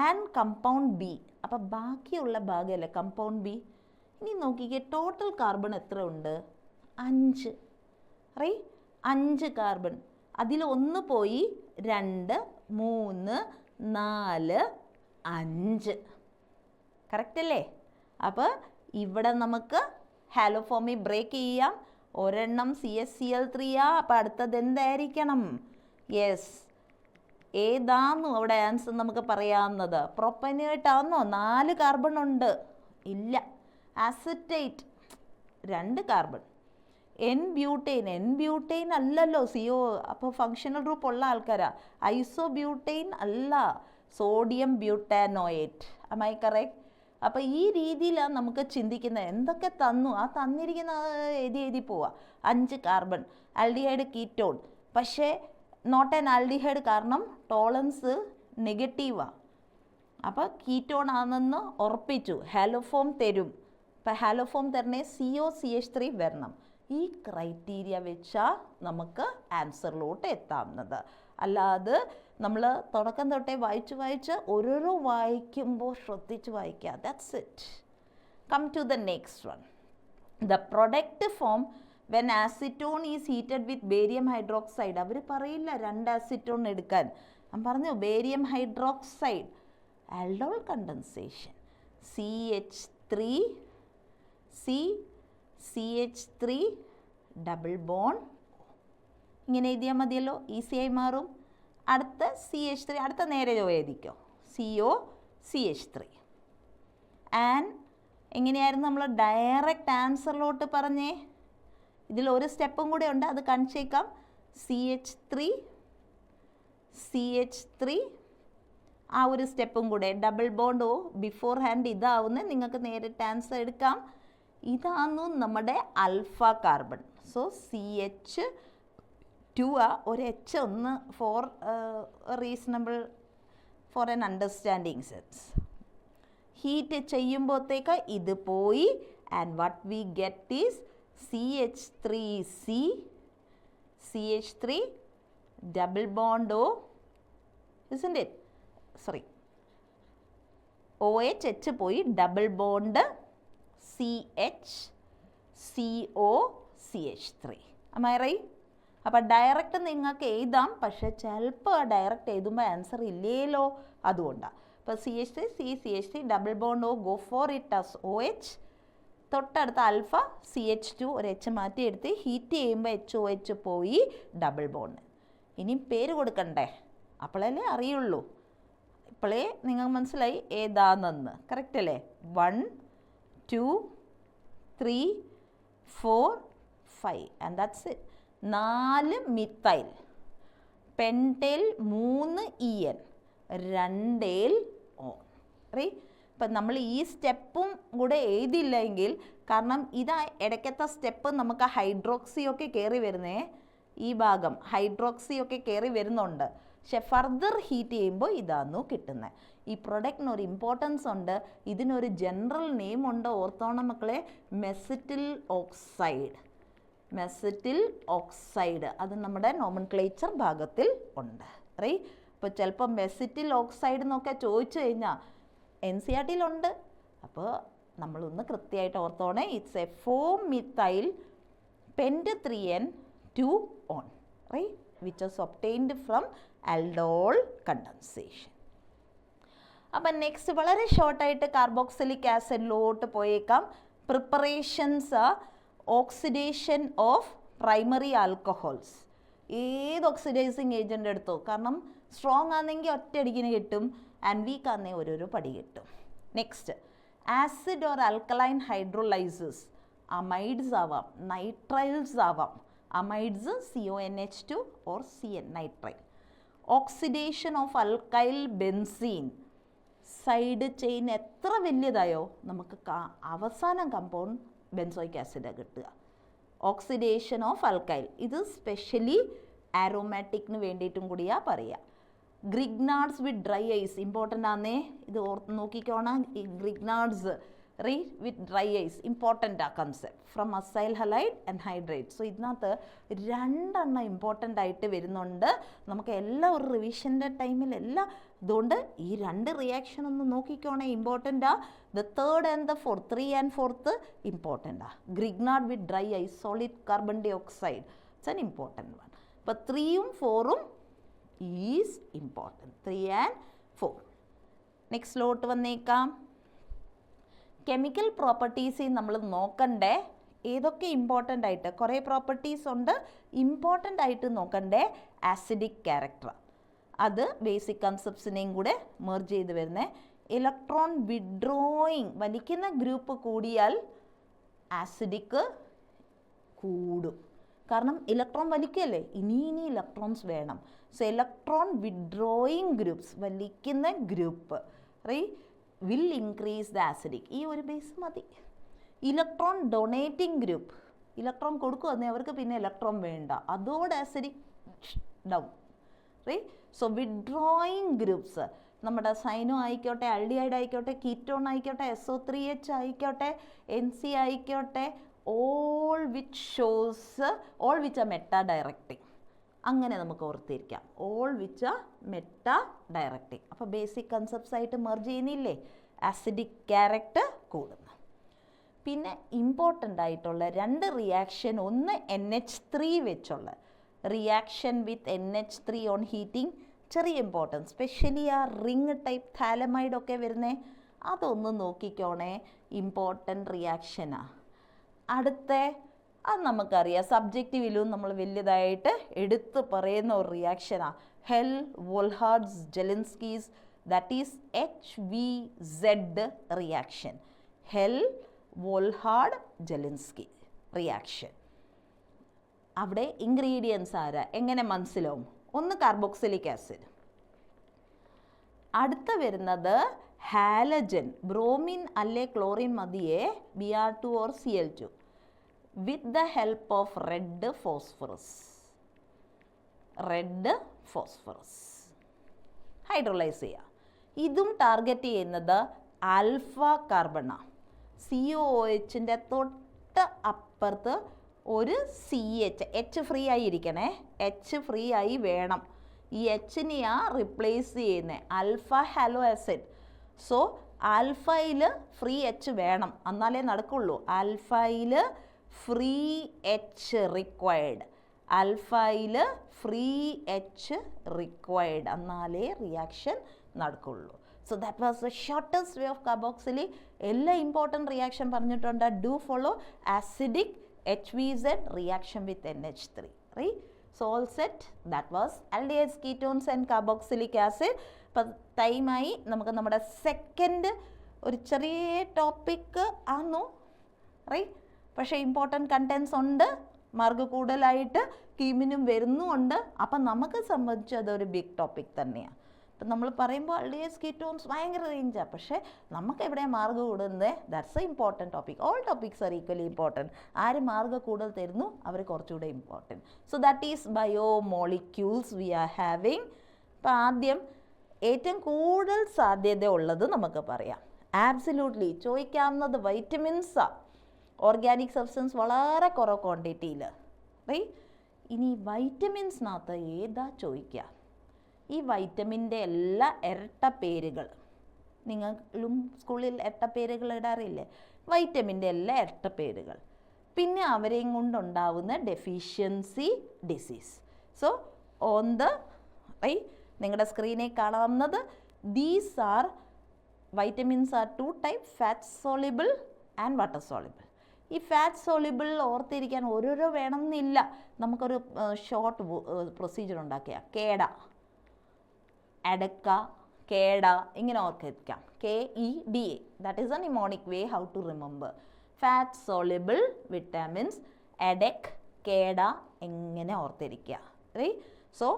ആൻഡ് കമ്പൗണ്ട് ബി, അപ്പോൾ ബാക്കിയുള്ള ഭാഗമല്ലേ കമ്പൗണ്ട് ബി. ഇനി നോക്കിക്കേ ടോട്ടൽ കാർബൺ എത്ര ഉണ്ട്? 5, റൈ 5 കാർബൺ. അതിൽ 1 പോയി, 2, 3, 4, 5. കറക്റ്റ് അല്ലേ? അപ്പോൾ ഇവിടെ നമുക്ക് ഹാലോഫോമി ബ്രേക്ക് ചെയ്യാം. ഒരെണ്ണം CHCl3 അപ്പോൾ അടുത്തത് എന്തായിരിക്കണം? യെസ്, ഏതാന്നു അവിടെ ആൻസർ നമുക്ക് പറയാവുന്നത്? പ്രൊപ്പനേറ്റാന്നോ? 4 കാർബൺ ഉണ്ട്. ഇല്ല. Acetate 2 carbon. എൻ ബ്യൂട്ടൈൻ അല്ലല്ലോ CO, അപ്പോൾ ഫങ്ഷണൽ ഗ്രൂപ്പ് ഉള്ള ആൾക്കാരാ. ഐസോബ്യൂട്ടൈൻ അല്ല, സോഡിയം ബ്യൂട്ടാനോയേറ്റ്. am I correct? അപ്പോൾ ഈ രീതിയിലാണ് നമുക്ക് ചിന്തിക്കുന്നത്. എന്തൊക്കെ തന്നു ആ തന്നിരിക്കുന്ന എഴുതി പോവാ. 5 കാർബൺ, ആൽഡിഹൈഡ് കീറ്റോൺ. പക്ഷേ നോട്ട് ആൻ ആൽഡിഹൈഡ്, കാരണം ടോളറൻസ് നെഗറ്റീവാണ്. അപ്പോൾ കീറ്റോൺ ആണെന്ന് ഉറപ്പിച്ചു, ഹാലോഫോം തരും. അപ്പോൾ ഹാലോഫോം തരണേ COCH3 വരണം. ഈ ക്രൈറ്റീരിയ വെച്ചാൽ നമുക്ക് ആൻസറിലോട്ട് എത്താവുന്നത്. അല്ലാതെ നമ്മൾ തുടക്കം തൊട്ടേ വായിച്ച് ഓരോരോ വായിക്കുമ്പോൾ ശ്രദ്ധിച്ച് വായിക്കുക. That's it. Come to the next one. The product form when acetone is heated with barium hydroxide. അവർ പറയില്ല 2 ആസിറ്റോൺ എടുക്കാൻ. ഞാൻ പറഞ്ഞു barium hydroxide, aldol condensation, CH3 CH3 double bond. ഇങ്ങനെ എഴുതിയാൽ മതിയല്ലോ, ഈസിയായി മാറും. അടുത്ത CH3, അടുത്ത നേരെ എഴുതിക്കോ, COCH3. ആൻഡ് എങ്ങനെയായിരുന്നു നമ്മൾ ഡയറക്റ്റ് ആൻസറിലോട്ട് പറഞ്ഞേ? ഇതിലൊരു സ്റ്റെപ്പും കൂടെ ഉണ്ട്, അത് കാണിച്ചേക്കാം. CH3 ആ ഒരു സ്റ്റെപ്പും കൂടെ, ഡബിൾ ബോണ്ടോ ബിഫോർ ഹാൻഡ് ഇതാവുന്ന നിങ്ങൾക്ക് നേരിട്ട് ആൻസർ എടുക്കാം. ഇതാന്നു നമ്മുടെ ആൽഫ കാർബൺ. സോ CH2 ഒരു H ഒന്ന് for reasonable for an understanding sense. Heat ചെയ്യുമ്പോഴത്തേക്ക് ഇത് പോയി. And what we get is CH3 double bond O, isn't it? Sorry, OH H പോയി, double bond CH am I right? അപ്പോൾ direct നിങ്ങൾക്ക് എഴുതാം, പക്ഷേ ചിലപ്പോൾ ഡയറക്റ്റ് എഴുതുമ്പോൾ ആൻസർ ഇല്ലേലോ, അതുകൊണ്ടാണ്. അപ്പോൾ CH3 double bond O, go for it as OH. തൊട്ടടുത്ത ആൽഫ CH2 ഒരു H മാറ്റി എടുത്ത് ഹീറ്റ് ചെയ്യുമ്പോൾ HOH പോയി, ഡബിൾ ബോണ്ട്. ഇനി പേര് കൊടുക്കണ്ടേ, അപ്പോഴല്ലേ അറിയുള്ളൂ. ഇപ്പോഴേ നിങ്ങൾക്ക് മനസ്സിലായി ഏതാണെന്ന്. കറക്റ്റ് അല്ലേ? 1 2 3 4 5 ആൻഡ് ദാറ്റ്സ് ഇറ്റ്. 4 മിത്തൈൽ, പെൻറ്റേൽ 3 EN, 2 ഓൺ. ഇപ്പം നമ്മൾ ഈ സ്റ്റെപ്പും കൂടെ എഴുതില്ലെങ്കിൽ, കാരണം ഇതാ ഇടയ്ക്കത്തെ സ്റ്റെപ്പ് നമുക്ക് ഹൈഡ്രോക്സിയൊക്കെ കയറി വരുന്നേ, ഈ ഭാഗം ഹൈഡ്രോക്സിയൊക്കെ കയറി വരുന്നുണ്ട്. പക്ഷെ ഫർദർ ഹീറ്റ് ചെയ്യുമ്പോൾ ഇതാന്നു കിട്ടുന്നത്. ഈ പ്രൊഡക്റ്റിന് ഒരു ഇമ്പോർട്ടൻസ് ഉണ്ട്, ഇതിനൊരു ജനറൽ നെയിം ഉണ്ട്, ഓർത്തോണം മക്കളെ, മെസറ്റിൽ ഓക്സൈഡ്. മെസറ്റിൽ ഓക്സൈഡ് അത് നമ്മുടെ നോമൻക്ലേച്ചർ ഭാഗത്തിൽ ഉണ്ട്. ഇപ്പോൾ ചിലപ്പോൾ മെസറ്റിൽ ഓക്സൈഡ് എന്നൊക്കെ ചോദിച്ചു കഴിഞ്ഞാൽ NCERT-യിലുണ്ട്. അപ്പോൾ നമ്മളൊന്ന് കൃത്യമായിട്ട് ഓർത്തോണേ, it's A 4-methyl pent3N 2 on, right, which is obtained from aldol condensation. അപ്പം നെക്സ്റ്റ് വളരെ ഷോർട്ടായിട്ട് കാർബോക്സിലിക് ആസിഡിലോട്ട് പോയേക്കാം. Preparations, oxidation of primary alcohols. ഏത് ഓക്സിഡൈസിങ് ഏജൻ്റ് എടുത്തോ, കാരണം സ്ട്രോങ് ആണെങ്കിൽ ഒറ്റയടിക്കിന് കിട്ടും, ആൻഡ് വീക്ക് ആണെങ്കിൽ ഓരോരോ പടി കിട്ടും. Next acid or alkaline hydrolases. Amides ആവാം, നൈട്രൈൽസ് ആവാം. Amides CONH2 or CN, nitrile. Oxidation of alkyl benzene. Side chain എത്ര വലിയതായോ നമുക്ക് അവസാനം കമ്പൗണ്ട് ബെൻസോയിക് ആസിഡ് കിട്ടുക. ഓക്സിഡേഷൻ ഓഫ് അൽക്കൈൽ, ഇത് സ്പെഷ്യലി ആരോമാറ്റിക്കിന് വേണ്ടിയിട്ടും കൂടിയാണ് പറയുക. ഗ്രിഗ്നാർഡ്സ് വിത്ത് ഡ്രൈ ഐസ് ഇമ്പോർട്ടൻ്റ് ആണേ, ഇത് നോക്കിക്കോണം. ഈ ഗ്രിഗ്നാർഡ്സ് വിത്ത് ഡ്രൈ ഐസ് ഇമ്പോർട്ടൻ്റ് ആ concept from acyl halide and hydrate. So ഇതിനകത്ത് 2 ഇമ്പോർട്ടൻ്റ് ആയിട്ട് വരുന്നുണ്ട്. നമുക്ക് എല്ലാ ഒരു റിവിഷൻ്റെ ടൈമിലെല്ലാം അതുകൊണ്ട് ഈ 2 റിയാക്ഷൻ ഒന്ന് നോക്കിക്കോണേ, ഇമ്പോർട്ടൻ്റാ. The third and the fourth, 3 and 4th ഇമ്പോർട്ടൻ്റാ. Grignard with dry ice, solid carbon dioxide, it's an important one. അപ്പോൾ 3 ഉം 4ഉം ഈസ് ഇമ്പോർട്ടൻ്റ്, 3 and 4. നെക്സ്റ്റിലോട്ട് വന്നേക്കാം. കെമിക്കൽ പ്രോപ്പർട്ടീസിൽ നമ്മൾ നോക്കണ്ടേ ഏതൊക്കെ ഇമ്പോർട്ടൻ്റ് ആയിട്ട്, കുറേ പ്രോപ്പർട്ടീസ് ഉണ്ട്, ഇമ്പോർട്ടൻ്റ് ആയിട്ട് നോക്കണ്ടേ ആസിഡിക് ക്യാരക്ടർ. അത് ബേസിക് കൺസെപ്റ്റ്സിനെയും കൂടെ മെർജ് ചെയ്ത് വരുന്നത്. ഇലക്ട്രോൺ വിഡ്രോയിങ്, വലിക്കുന്ന ഗ്രൂപ്പ് കൂടിയാൽ ആസിഡിക് കൂടും, കാരണം ഇലക്ട്രോൺ വലിക്കല്ലേ, ഇനി ഇലക്ട്രോൺസ് വേണം. സോ ഇലക്ട്രോൺ വിഡ്രോയിങ് ഗ്രൂപ്പ്സ്, വലിക്കുന്ന group will increase the acidic. ഈ ഒരു ബേസ് മതി. ഇലക്ട്രോൺ ഡൊണേറ്റിംഗ് ഗ്രൂപ്പ്, ഇലക്ട്രോൺ കൊടുക്കുമെന്നേ അവർക്ക് പിന്നെ ഇലക്ട്രോൺ വേണ്ട, അതോടെ acidic down. So withdrawing groups നമ്മുടെ സൈനോ ആയിക്കോട്ടെ, ആൽഡിഹൈഡ് ആയിക്കോട്ടെ, കീറ്റോൺ ആയിക്കോട്ടെ, SO3H ആയിക്കോട്ടെ, NC ആയിക്കോട്ടെ, ഓൾ വിച്ച് ആ മെറ്റാ ഡയറക്റ്റിംഗ്. അങ്ങനെ നമുക്ക് ഓർത്തിരിക്കാം, ഓൾ വിച്ച് ആ മെറ്റാ ഡയറക്റ്റിംഗ്. അപ്പോൾ ബേസിക് കൺസെപ്റ്റ്സ് ആയിട്ട് മെർജ് ചെയ്യുന്നില്ലേ, ആസിഡിക് ക്യാരക്ടർ കൂടുന്നു. പിന്നെ ഇമ്പോർട്ടൻ്റ് ആയിട്ടുള്ള 2 റിയാക്ഷൻ, ഒന്ന് NH3 വെച്ചുള്ള reaction with NH3 on heating, ചെറിയ ഇമ്പോർട്ടൻസ്, സ്പെഷ്യലി ആ റിങ് ടൈപ്പ് താലമൈഡൊക്കെ വരുന്നേ, അതൊന്ന് നോക്കിക്കോണേ, ഇമ്പോർട്ടൻ്റ് റിയാക്ഷനാണ്. അടുത്ത അത് നമുക്കറിയാം, സബ്ജക്റ്റീവിലും നമ്മൾ വലിയതായിട്ട് എടുത്ത് പറയുന്ന ഒരു റിയാക്ഷനാണ് Hell Volhard Zelinsky's, that is HVZ reaction. Hell Volhard Zelinsky reaction. അവിടെ ഇൻഗ്രീഡിയൻസ് ആരാ, എങ്ങനെ മനസ്സിലാവും? ഒന്ന് കാർബോക്സിലിക് ആസിഡ്, അടുത്ത വരുന്നത് ഹാലജൻ, ബ്രോമിൻ അല്ലെ ക്ലോറിൻ മതിയെ, Br2 or Cl2, with the help of red phosphorus. Hydrolyse ചെയ്യുക. ഇതും ടാർഗറ്റ് ചെയ്യുന്നത് ആൽഫ കാർബണാണ്. COOH-ൻ്റെ തൊട്ട് അപ്പുറത്ത് ഒരു CH, H ഫ്രീ ആയി ഇരിക്കണേ, H ഫ്രീ ആയി വേണം. ഈ H-നെയാണ് റിപ്ലേസ് ചെയ്യുന്നത് ആൽഫ ഹാലോ ആസിഡ്. സോ ആൽഫയിൽ ഫ്രീ H വേണം, എന്നാലേ നടക്കുള്ളൂ. ആൽഫയിൽ ഫ്രീ H റിക്വയർഡ്, ആൽഫയിൽ ഫ്രീ H റിക്വയർഡ്, എന്നാലേ റിയാക്ഷൻ നടക്കുള്ളൂ. So that was the shortest way of carboxylic. എല്ലാ ഇമ്പോർട്ടൻറ്റ് റിയാക്ഷൻ പറഞ്ഞിട്ടുണ്ട്. Do follow acidic HVZ reaction with NH3. So all set. That was aldehydes, ketones and carboxylic acid. അപ്പം ടൈമായി നമുക്ക് നമ്മുടെ second ഒരു ചെറിയ ടോപ്പിക്ക് ആന്നു റൈറ്റ്. പക്ഷേ ഇമ്പോർട്ടൻറ്റ് കണ്ടൻസ് ഉണ്ട്, മാർക്ക് കൂടുതലായിട്ട് കീമിനും വരുന്നുമുണ്ട്. അപ്പം നമുക്ക് സംബന്ധിച്ച് അതൊരു ബിഗ് ടോപ്പിക് തന്നെയാണ്. അപ്പം നമ്മൾ പറയുമ്പോൾ aldehydes, ketones ഭയങ്കര റേഞ്ചാണ്. പക്ഷേ നമുക്ക് എവിടെ മാർക്ക് കൂടുന്നത്, that's a important topic. All topics are equally important. ആര് മാർക്ക് കൂടുതൽ തരുന്നു അവർ കുറച്ചുകൂടെ important. So that is biomolecules we are having. അപ്പം ആദ്യം ഏറ്റവും കൂടുതൽ സാധ്യത ഉള്ളത് നമുക്ക് പറയാം. ആബ്സല്യൂട്ട്ലി ചോദിക്കാവുന്നത് വൈറ്റമിൻസാണ്. ഓർഗാനിക് സബ്സ്റ്റൻസ് വളരെ കുറവ് ക്വാണ്ടിറ്റിയിൽ റൈറ്റ്. ഇനി വൈറ്റമിൻസിനകത്ത് ഏതാ ചോദിക്കുക? ഈ വൈറ്റമിൻ്റെ എല്ലാ ഇരട്ട പേരുകൾ നിങ്ങളും സ്കൂളിൽ ഇരട്ട പേരുകൾ ഇടാറില്ലേ? വൈറ്റമിൻ്റെ എല്ലാ ഇരട്ട പേരുകൾ, പിന്നെ അവരെയും കൊണ്ടുണ്ടാവുന്ന deficiency disease. So on the നിങ്ങളുടെ സ്ക്രീനിൽ കാണാവുന്നത് these are vitamins are 2 types, fat soluble and water soluble. ഈ ഫാറ്റ് സോളിബിൾ ഓർത്തിരിക്കാൻ ഓരോരോ വേണമെന്നില്ല. നമുക്കൊരു ഷോർട്ട് പ്രൊസീജിയർ ഉണ്ടാക്കിയ കേട, അടക്ക, കേട ഇങ്ങനെ ഓർത്തിരിക്കാം. KEDA. That is a mnemonic way how to remember. Fat soluble vitamins, എഡക്, കേട എങ്ങനെ ഓർത്തിരിക്കുക right. So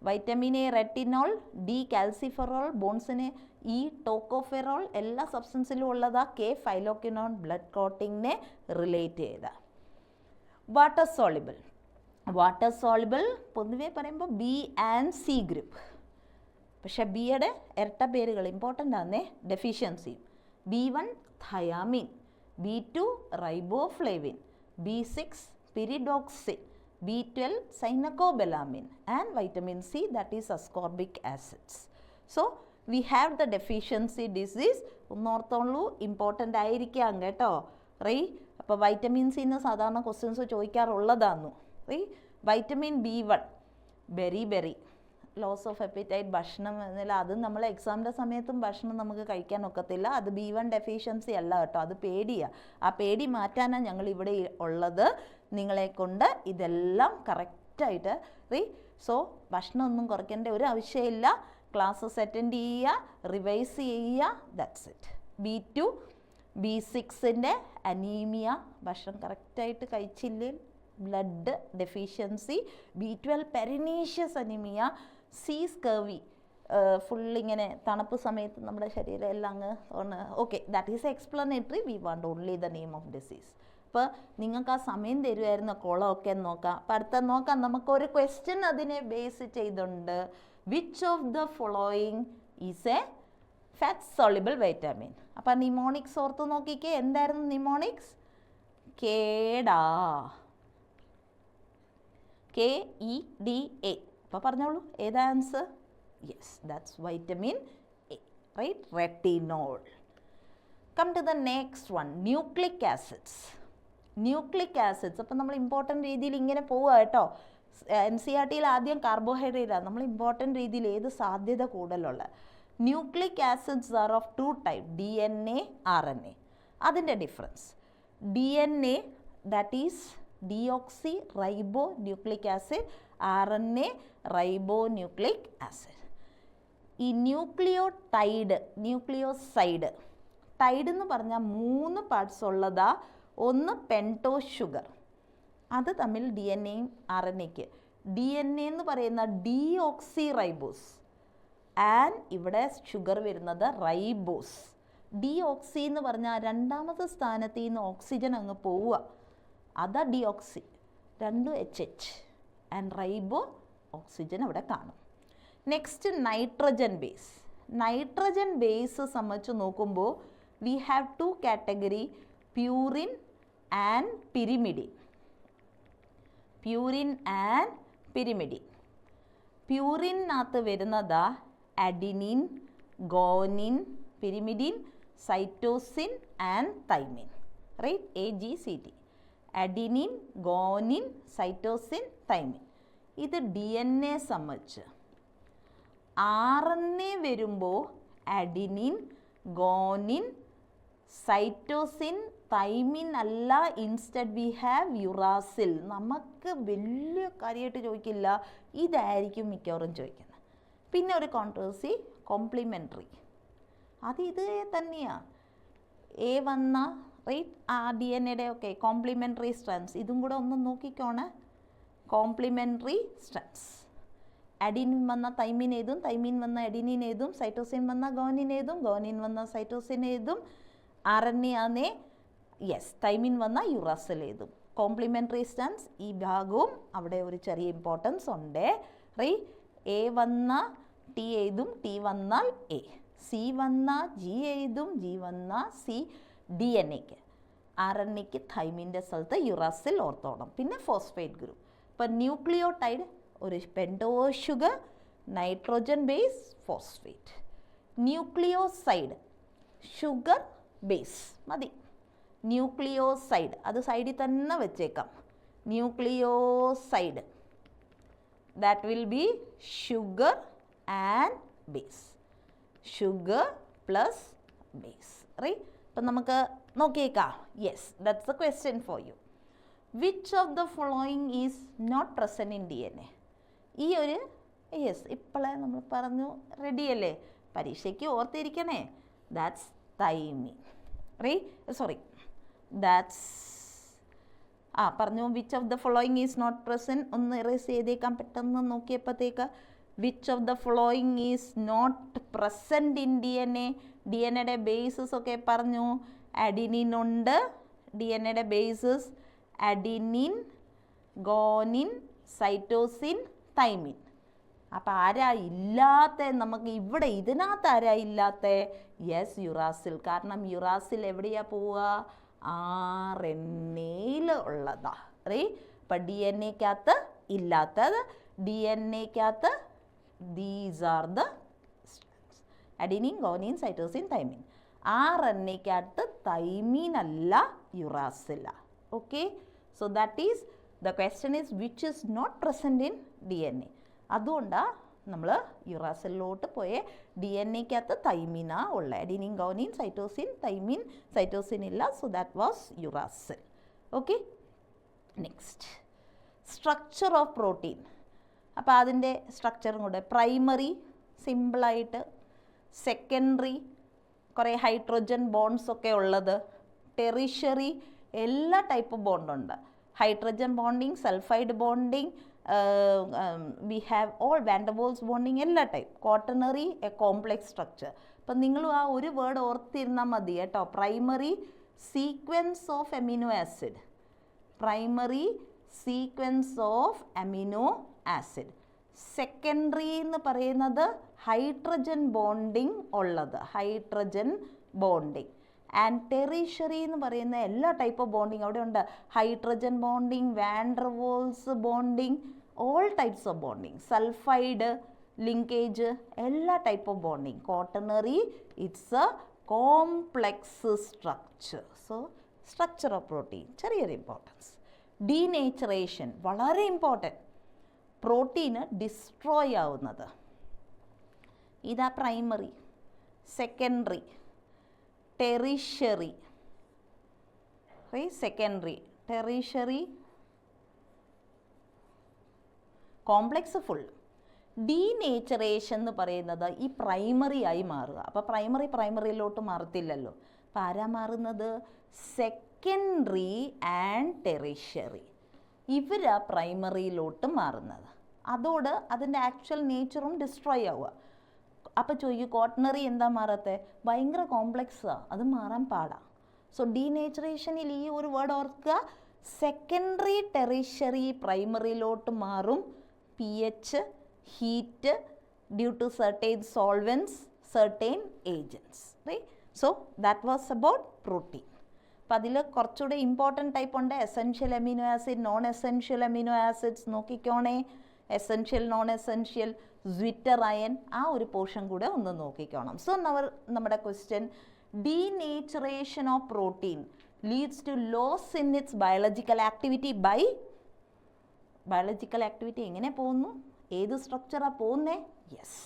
vitamin A retinol, D calciferol, ബോൺസിന് ഈ ടോക്കോഫെറോൾ എല്ലാ സബ്സ്റ്റൻസിലും ഉള്ളതാ. കെ ഫൈലോക്വിനോൺ ബ്ലഡ് ക്ലോട്ടിങ്ങിനെ റിലേറ്റ് ചെയ്ത. Water soluble. വാട്ടർ സോളിബിൾ പൊതുവേ പറയുമ്പോൾ ബി ആൻഡ് സി ഗ്രൂപ്പ്. പക്ഷേ ബിയുടെ ഇരട്ട പേരുകൾ ഇമ്പോർട്ടൻ്റ് ആണേ. Deficiency B1 thymine, B2 riboflavin, B6 pyridoxine, B12 cyanocobalamin and vitamin C, that is ascorbic acids. So we have the deficiency disease. ഒന്നോർത്തോളൂ, important ആയിരിക്കാം കേട്ടോ റൈറ്റ്. അപ്പോൾ വൈറ്റമിൻ സിന്ന് സാധാരണ ക്വസ്റ്റ്യൻസ് ചോദിക്കാറുള്ളതാന്നു right. Vitamin B1 beri loss of appetite, ഭക്ഷണം എന്നില്ല, അത് നമ്മൾ എക്സാമിൻ്റെ സമയത്തും ഭക്ഷണം നമുക്ക് കഴിക്കാൻ ഒക്കത്തില്ല. അത് B1 ഡെഫിഷ്യൻസി അല്ല കേട്ടോ, അത് പേടിയാണ്. ആ പേടി മാറ്റാനാണ് ഞങ്ങൾ ഇവിടെ ഉള്ളത്. നിങ്ങളെ കൊണ്ട് ഇതെല്ലാം കറക്റ്റായിട്ട് സോ ഭക്ഷണമൊന്നും കുറയ്ക്കേണ്ട ഒരു ആവശ്യമില്ല. ക്ലാസ്സസ് അറ്റൻഡ് ചെയ്യുക, റിവൈസ് ചെയ്യുക, ദാറ്റ്സ് ഇറ്റ്. B2 B6ൻ്റെ അനീമിയ, ഭക്ഷണം കറക്റ്റായിട്ട് കഴിച്ചില്ലേ, blood deficiency. B12 pernicious anaemia. C scurvy, ഫുള്ളിങ്ങനെ തണുപ്പ് സമയത്ത് നമ്മുടെ ശരീരം എല്ലാം അങ്ങ് ഒന്ന് okay. That is explanatory. We want only the name of disease. അപ്പോൾ നിങ്ങൾക്ക് ആ സമയം തരുമായിരുന്ന കോളമൊക്കെ നോക്കാം. അപ്പം അടുത്ത നോക്കാം. നമുക്കൊരു ക്വസ്റ്റ്യൻ അതിനെ ബേസ് ചെയ്തുണ്ട്. Which of the following is a fat soluble vitamin? അപ്പം നിമോണിക്സ് ഓർത്ത് നോക്കിക്കേ. എന്തായിരുന്നു നിമോണിക്സ്? കേടാ, KEDA. അപ്പോൾ പറഞ്ഞോളൂ, ഏതാ answer? Yes, that's vitamin A right, retinol. Come to the next one, nucleic acids. Nucleic acids അപ്പം നമ്മൾ ഇമ്പോർട്ടൻ്റ് രീതിയിൽ ഇങ്ങനെ പോവുക കേട്ടോ. NCERTയിൽ ആദ്യം കാർബോഹൈഡ്രേറ്റാണ്. നമ്മൾ ഇമ്പോർട്ടൻ്റ് രീതിയിൽ ഏത് സാധ്യത കൂടുതലുള്ള nucleic acids R of 2 types, DNA, RNA. അതിൻ്റെ difference, DNA that is deoxy റൈബോ nucleic acid, RNA ribonucleic acid. ഈ ന്യൂക്ലിയോടൈഡ്, ന്യൂക്ലിയോസൈഡ്, ടൈഡ് എന്ന് പറഞ്ഞാൽ 3 പാർട്സ് ഉള്ളതാ. ഒന്ന് പെൻടോസ് ഷുഗർ, അത് തമ്മിൽ DNA-യും RNA-യ്ക്ക്. DNA എന്ന് പറയുന്ന ഡിയോക്സി റൈബോസ് ആൻഡ് ഇവിടെ ഷുഗർ വരുന്നത് റൈബോസ്. ഡിയോക്സി എന്ന് പറഞ്ഞാൽ രണ്ടാമത്തെ സ്ഥാനത്ത് നിന്ന് ഓക്സിജൻ അങ്ങ് പോവുക, അതാ deoxy. 2 HH and ribo oxygen അവിടെ കാണും. Next nitrogen base. Nitrogen base സംബന്ധിച്ച് നോക്കുമ്പോൾ we have 2 category, purine and pyrimidine. Purine and pyrimidine. പ്യൂറിനകത്ത് വരുന്നതാ adenine, guanine, pyrimidine, cytosine and thymine right, AGCT. Adenine, guanine, cytosine, thymine. ഇത് DNA സംബന്ധിച്ച്. RNA വരുമ്പോൾ adenine, guanine, cytosine thymine അല്ല, instead we have uracil. നമുക്ക് വലിയ കാര്യമായിട്ട് ചോദിക്കില്ല, ഇതായിരിക്കും മിക്കവാറും ചോദിക്കുന്നത്. പിന്നെ ഒരു കോൺട്രവേഴ്സി കോംപ്ലിമെൻ്ററി, അത് ഇത് തന്നെയാണ്. എ വന്ന റൈറ്റ് ആ ഡി എൻ എയുടെ ഒക്കെ കോംപ്ലിമെൻ്ററി സ്ട്രാൻഡ്സ്, ഇതും കൂടെ ഒന്ന് നോക്കിക്കോണേ. കോംപ്ലിമെൻ്ററി സ്ട്രാൻഡ്സ്, അഡിനിൻ വന്ന തൈമിൻ ഏതും, തൈമിൻ വന്ന അഡിനിൻ ഏതും, സൈറ്റോസിൻ വന്ന ഗോനിൻ ഏതും, ഗോനിൻ വന്ന സൈറ്റോസിൻ ഏതും, ആർ എൻ എ ആണേ യെസ് തൈമിൻ വന്ന യുറാസിൽ ഏതും. കോംപ്ലിമെൻ്ററി സ്ട്രാൻഡ്സ് ഈ ഭാഗവും അവിടെ ഒരു ചെറിയ ഇമ്പോർട്ടൻസ് ഉണ്ട്. എ വന്ന ടി എഴുതും, ടി വന്നാൽ എ, സി വന്ന ജി എഴുതും, ജി വന്ന സി, ഡി എൻ എക്ക് ആർ എൻ എക്ക് തൈമിൻ്റെ സ്ഥലത്ത് യുറാസിൽ ഓർത്തോണം. പിന്നെ ഫോസ്ഫേറ്റ് ഗ്രൂപ്പ്. ഇപ്പം ന്യൂക്ലിയോടൈഡ് ഒരു pento sugar, nitrogen base, phosphate. Nucleoside sugar base മതി. ന്യൂക്ലിയോസൈഡ് അത് സൈഡിൽ തന്നെ വെച്ചേക്കാം. Nucleoside that will be sugar and base, sugar plus base right. അപ്പം നമുക്ക് നോക്കിയേക്കാം. Yes, that's a question for you. Which of the following is not present in D N A? ഈ ഒരു യെസ് ഇപ്പോഴേ നമ്മൾ പറഞ്ഞു, റെഡിയല്ലേ? പരീക്ഷയ്ക്ക് ഓർത്തിരിക്കണേ. ദാറ്റ്സ് തൈമിൻ സോറി ദാറ്റ്സ് പറഞ്ഞു. Which of the following is not present ഒന്ന് എറേസ് ചെയ്തേക്കാൻ പെട്ടെന്ന് നോക്കിയപ്പോഴത്തേക്ക്. Which of the following is not present in D N A? D N എയുടെ ബേസസ് ഒക്കെ പറഞ്ഞു. അഡിനിൻ ഉണ്ട്, ഡി എൻ എയുടെ bases adenine, guanine, cytosine, thymine. അപ്പം ആരാ ഇല്ലാത്ത? നമുക്ക് ഇവിടെ ഇതിനകത്ത് ആരാ ഇല്ലാത്ത? Yes, uracil. കാരണം യുറാസിൽ എവിടെയാണ് പോവുക? ആർ എൻ എയിൽ ഉള്ളതാ അപ്പം ഡി എൻ എക്കകത്ത് ഇല്ലാത്തത്. ഡി എൻ എക്കകത്ത് these are the adenine, guanine, cytosine, thymine. R N എക്കകത്ത് തൈമിൻ അല്ല, യുറാസില. Okay, so that is the question is which is not present in D N A. അതുകൊണ്ടാണ് നമ്മൾ യുറാസിലോട്ട് പോയ ഡി എൻ എക്കകത്ത് തൈമിനാ ഉള്ള. Adenine, guanine, cytosine, thymine, cytosine ഇല്ല. So that was uracil. Okay, next structure of protein. അപ്പോൾ അതിൻ്റെ സ്ട്രക്ചറും കൂടെ പ്രൈമറി സിമ്പിളായിട്ട്, സെക്കൻഡറി കുറേ ഹൈഡ്രോജൻ ബോണ്ട്സ് ഒക്കെ ഉള്ളത്, ടെറിഷറി എല്ലാ ടൈപ്പ് ബോണ്ടുണ്ട്. Hydrogen bonding, sulphide bonding, we have all van der Waals bonding, എല്ലാ type. Quaternary a complex structure. അപ്പം നിങ്ങൾ ആ ഒരു വേർഡ് ഓർത്തിരുന്നാൽ മതി കേട്ടോ. Primary sequence of amino acid, primary sequence of amino acid. Secondary എന്ന് പറയുന്നത് ഹൈഡ്രജൻ ബോണ്ടിങ് ഉള്ളത്, ഹൈഡ്രജൻ ബോണ്ടിങ്. ആൻഡ് ടെറിഷറി എന്ന് പറയുന്ന എല്ലാ ടൈപ്പ് ഓഫ് ബോണ്ടിങ് അവിടെ ഉണ്ട്. Hydrogen bonding, van der Waals bonding, all types of bonding, sulphide linkage, എല്ലാ type of bonding. Quaternary it's A complex structure. So structure of protein ചെറിയൊരു importance. Denaturation വളരെ important. Protein destroy ആവുന്നത് ഇതാ primary, secondary, tertiary, secondary, tertiary, complex full. Denaturation എന്ന് പറയുന്നത് ഈ primary ആയി മാറുക. അപ്പോൾ പ്രൈമറിയിലോട്ട് മാറത്തില്ലല്ലോ. അപ്പോൾ ആരാ മാറുന്നത്? Secondary and tertiary. ഇവരാ പ്രൈമറിയിലോട്ട് മാറുന്നത്. അതോട് അതിൻ്റെ ആക്ച്വൽ നേച്ചറും ഡിസ്ട്രോയ് ആവുക. അപ്പോൾ ചോദിക്കും ക്വാട്ടർണറി എന്താ മാറത്തെ? ഭയങ്കര കോംപ്ലെക്സാണ്, അത് മാറാൻ പാടാം. സോ ഡീനേച്ചറേഷനിൽ ഈ ഒരു വേർഡ് ഓർക്കുക. സെക്കൻഡറി, ടെറിഷറി പ്രൈമറിയിലോട്ട് മാറും. pH, heat due to certain solvents, certain agents, right? So that was about protein. അപ്പോൾ അതിൽ കുറച്ചുകൂടെ ഇമ്പോർട്ടൻറ്റ് ടൈപ്പ് ഉണ്ട്. Essential amino acid, non essential amino acids നോക്കിക്കോണേ. Essential, non essential, zwitterion, ആ ഒരു portion കൂടെ ഒന്ന് നോക്കിക്കോണം. സോ നമ്മുടെ question, denaturation of protein leads to loss in its biological activity by. Biological activity എങ്ങനെ പോകുന്നു? ഏത് സ്ട്രക്ചറാണ് പോകുന്നത്? Yes,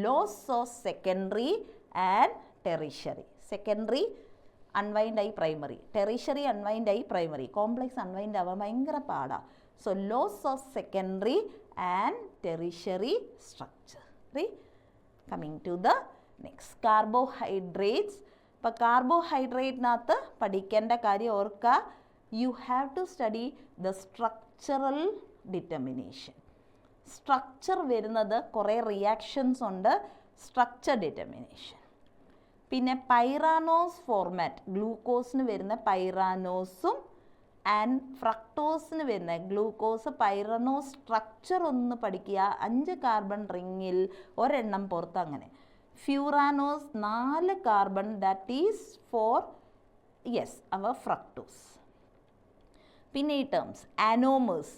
loss of secondary and tertiary. Secondary അൺവൈൻഡായി പ്രൈമറി, ടെറിഷറി അൺവൈൻഡായി പ്രൈമറി, കോംപ്ലെക്സ് അൺവൈൻഡ് ആവാൻ ഭയങ്കര പാടാണ്. So loss of secondary and tertiary structure. Coming to the next carbohydrates. ഇപ്പോൾ കാർബോഹൈഡ്രേറ്റിനകത്ത് പഠിക്കേണ്ട കാര്യം ഓർക്കുക, you have to study the structural determination. Structure വരുന്നത് കുറേ റിയാക്ഷൻസ് ഉണ്ട്, സ്ട്രക്ചർ ഡിറ്റർമിനേഷൻ. പിന്നെ പൈറാനോസ് ഫോർമാറ്റ്, ഗ്ലൂക്കോസിന് വരുന്ന പൈറാനോസും ആൻഡ് ഫ്രക്ടോസിന് വരുന്ന ഗ്ലൂക്കോസ് പൈറാനോസ് സ്ട്രക്ചർ ഒന്ന് പഠിക്കുക. 5 കാർബൺ റിങ്ങിൽ ഒരെണ്ണം പുറത്ത്, അങ്ങനെ. Furanose 4 carbon, that is for our fructose. പിന്നെ ഈ ടേംസ് ആനോമേഴ്സ്,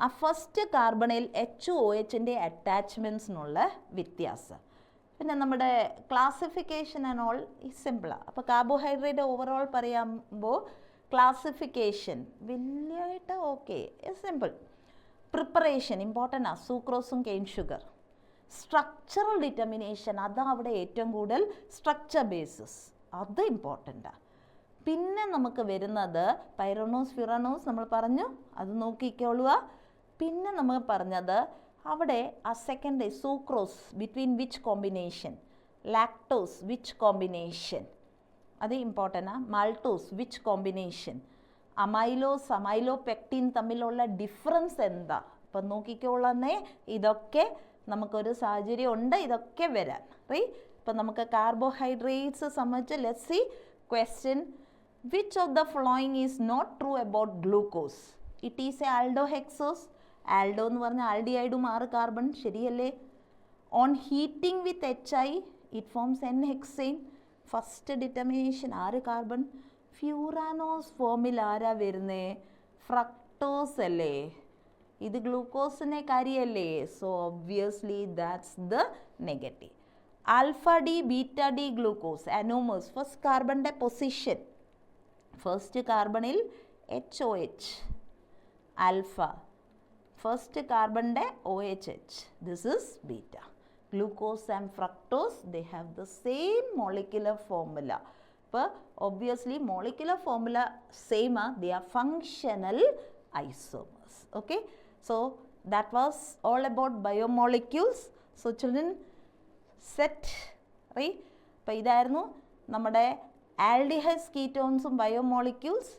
ആ ഫസ്റ്റ് കാർബണിൽ HOHൻ്റെ അറ്റാച്ച്മെൻറ്റ്സിനുള്ള വ്യത്യാസം. പിന്നെ നമ്മുടെ ക്ലാസിഫിക്കേഷൻ ആൻഡ് ഓൾ സിമ്പിളാണ്. അപ്പോൾ കാർബോഹൈഡ്രേറ്റ് ഓവറോൾ പറയുമ്പോൾ ക്ലാസിഫിക്കേഷൻ വലിയായിട്ട് ഓക്കെ, സിമ്പിൾ. പ്രിപ്പറേഷൻ ഇമ്പോർട്ടൻ്റ് ആണ്, സൂക്രോസും കെയിൻ ഷുഗർ. സ്ട്രക്ചറൽ ഡിറ്റർമിനേഷൻ, അതാണ് അവിടെ ഏറ്റവും കൂടുതൽ സ്ട്രക്ചർ ബേസിസ്, അത് ഇമ്പോർട്ടൻ്റാണ്. പിന്നെ നമുക്ക് വരുന്നത് പൈറാനോസ് ഫ്യൂറാനോസ് നമ്മൾ പറഞ്ഞു, അത് നോക്കിക്കോളുക. പിന്നെ നമ്മൾ പറഞ്ഞത് അവിടെ ആ second sucrose between which combination, lactose which combination, അത് ഇമ്പോർട്ടൻ്റ് ആണ്. Maltose which combination, amylose amylopectin തമ്മിലുള്ള ഡിഫറൻസ് എന്താ, ഇപ്പം നോക്കിക്കോളന്നേ. ഇതൊക്കെ നമുക്കൊരു സാഹചര്യം ഉണ്ട് ഇതൊക്കെ വരാൻ. ഇപ്പം നമുക്ക് കാർബോഹൈഡ്രേറ്റ്സ് സംബന്ധിച്ച് let's see question. Which of the following is not true about glucose? It is a aldohexose. Aldo എന്ന് പറഞ്ഞാൽ ആൽഡിഹൈഡും 6 കാർബൺ, ശരിയല്ലേ? On heating with HI it forms N hexane. First determination 6 carbon. Furanose ഫോമിൽ ആരാ വരുന്നേ? Fructose അല്ലേ? ഇത് ഗ്ലൂക്കോസിനെ കാര്യമല്ലേ? So obviously that's the negative. Alpha D beta D glucose anomers, first കാർബണിൻ്റെ പൊസിഷൻ, ഫസ്റ്റ് കാർബണിൽ HOH ആൽഫ, ഫസ്റ്റ് കാർബണിൻ്റെ OHH, this is beta. Glucose and fructose, they have the same molecular formula. But obviously molecular formula same, they are functional isomers. Okay, so that was all about biomolecules. So children, set, right? അപ്പോൾ ഇതായിരുന്നു നമ്മുടെ aldehydes കീറ്റോൺസും biomolecules.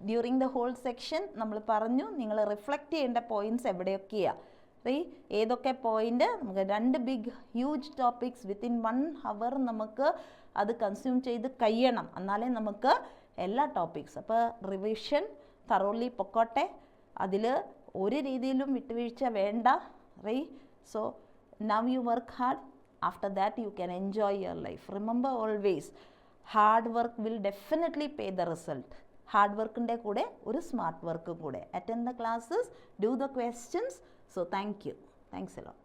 During the whole section നമ്മൾ പറഞ്ഞു നിങ്ങൾ reflect ചെയ്യേണ്ട points എവിടെയൊക്കെയാണ്, ഏതൊക്കെ പോയിൻ്റ്. നമുക്ക് 2 big huge topics within 1 hour നമുക്ക് അത് കൺസ്യൂം ചെയ്ത് കഴിയണം, എന്നാലേ നമുക്ക് എല്ലാ ടോപ്പിക്സ്. അപ്പോൾ റിവിഷൻ തറോലി പൊക്കോട്ടെ, അതിൽ ഒരു രീതിയിലും വിട്ടുവീഴ്ച വേണ്ട. So now you work hard, after that you can enjoy your life. Remember always, hard work will definitely pay the result. Hard വർക്കിൻ്റെ കൂടെ ഒരു സ്മാർട്ട് വർക്കും കൂടെ. Attend the classes, do the questions. So thank you. Thanks a lot.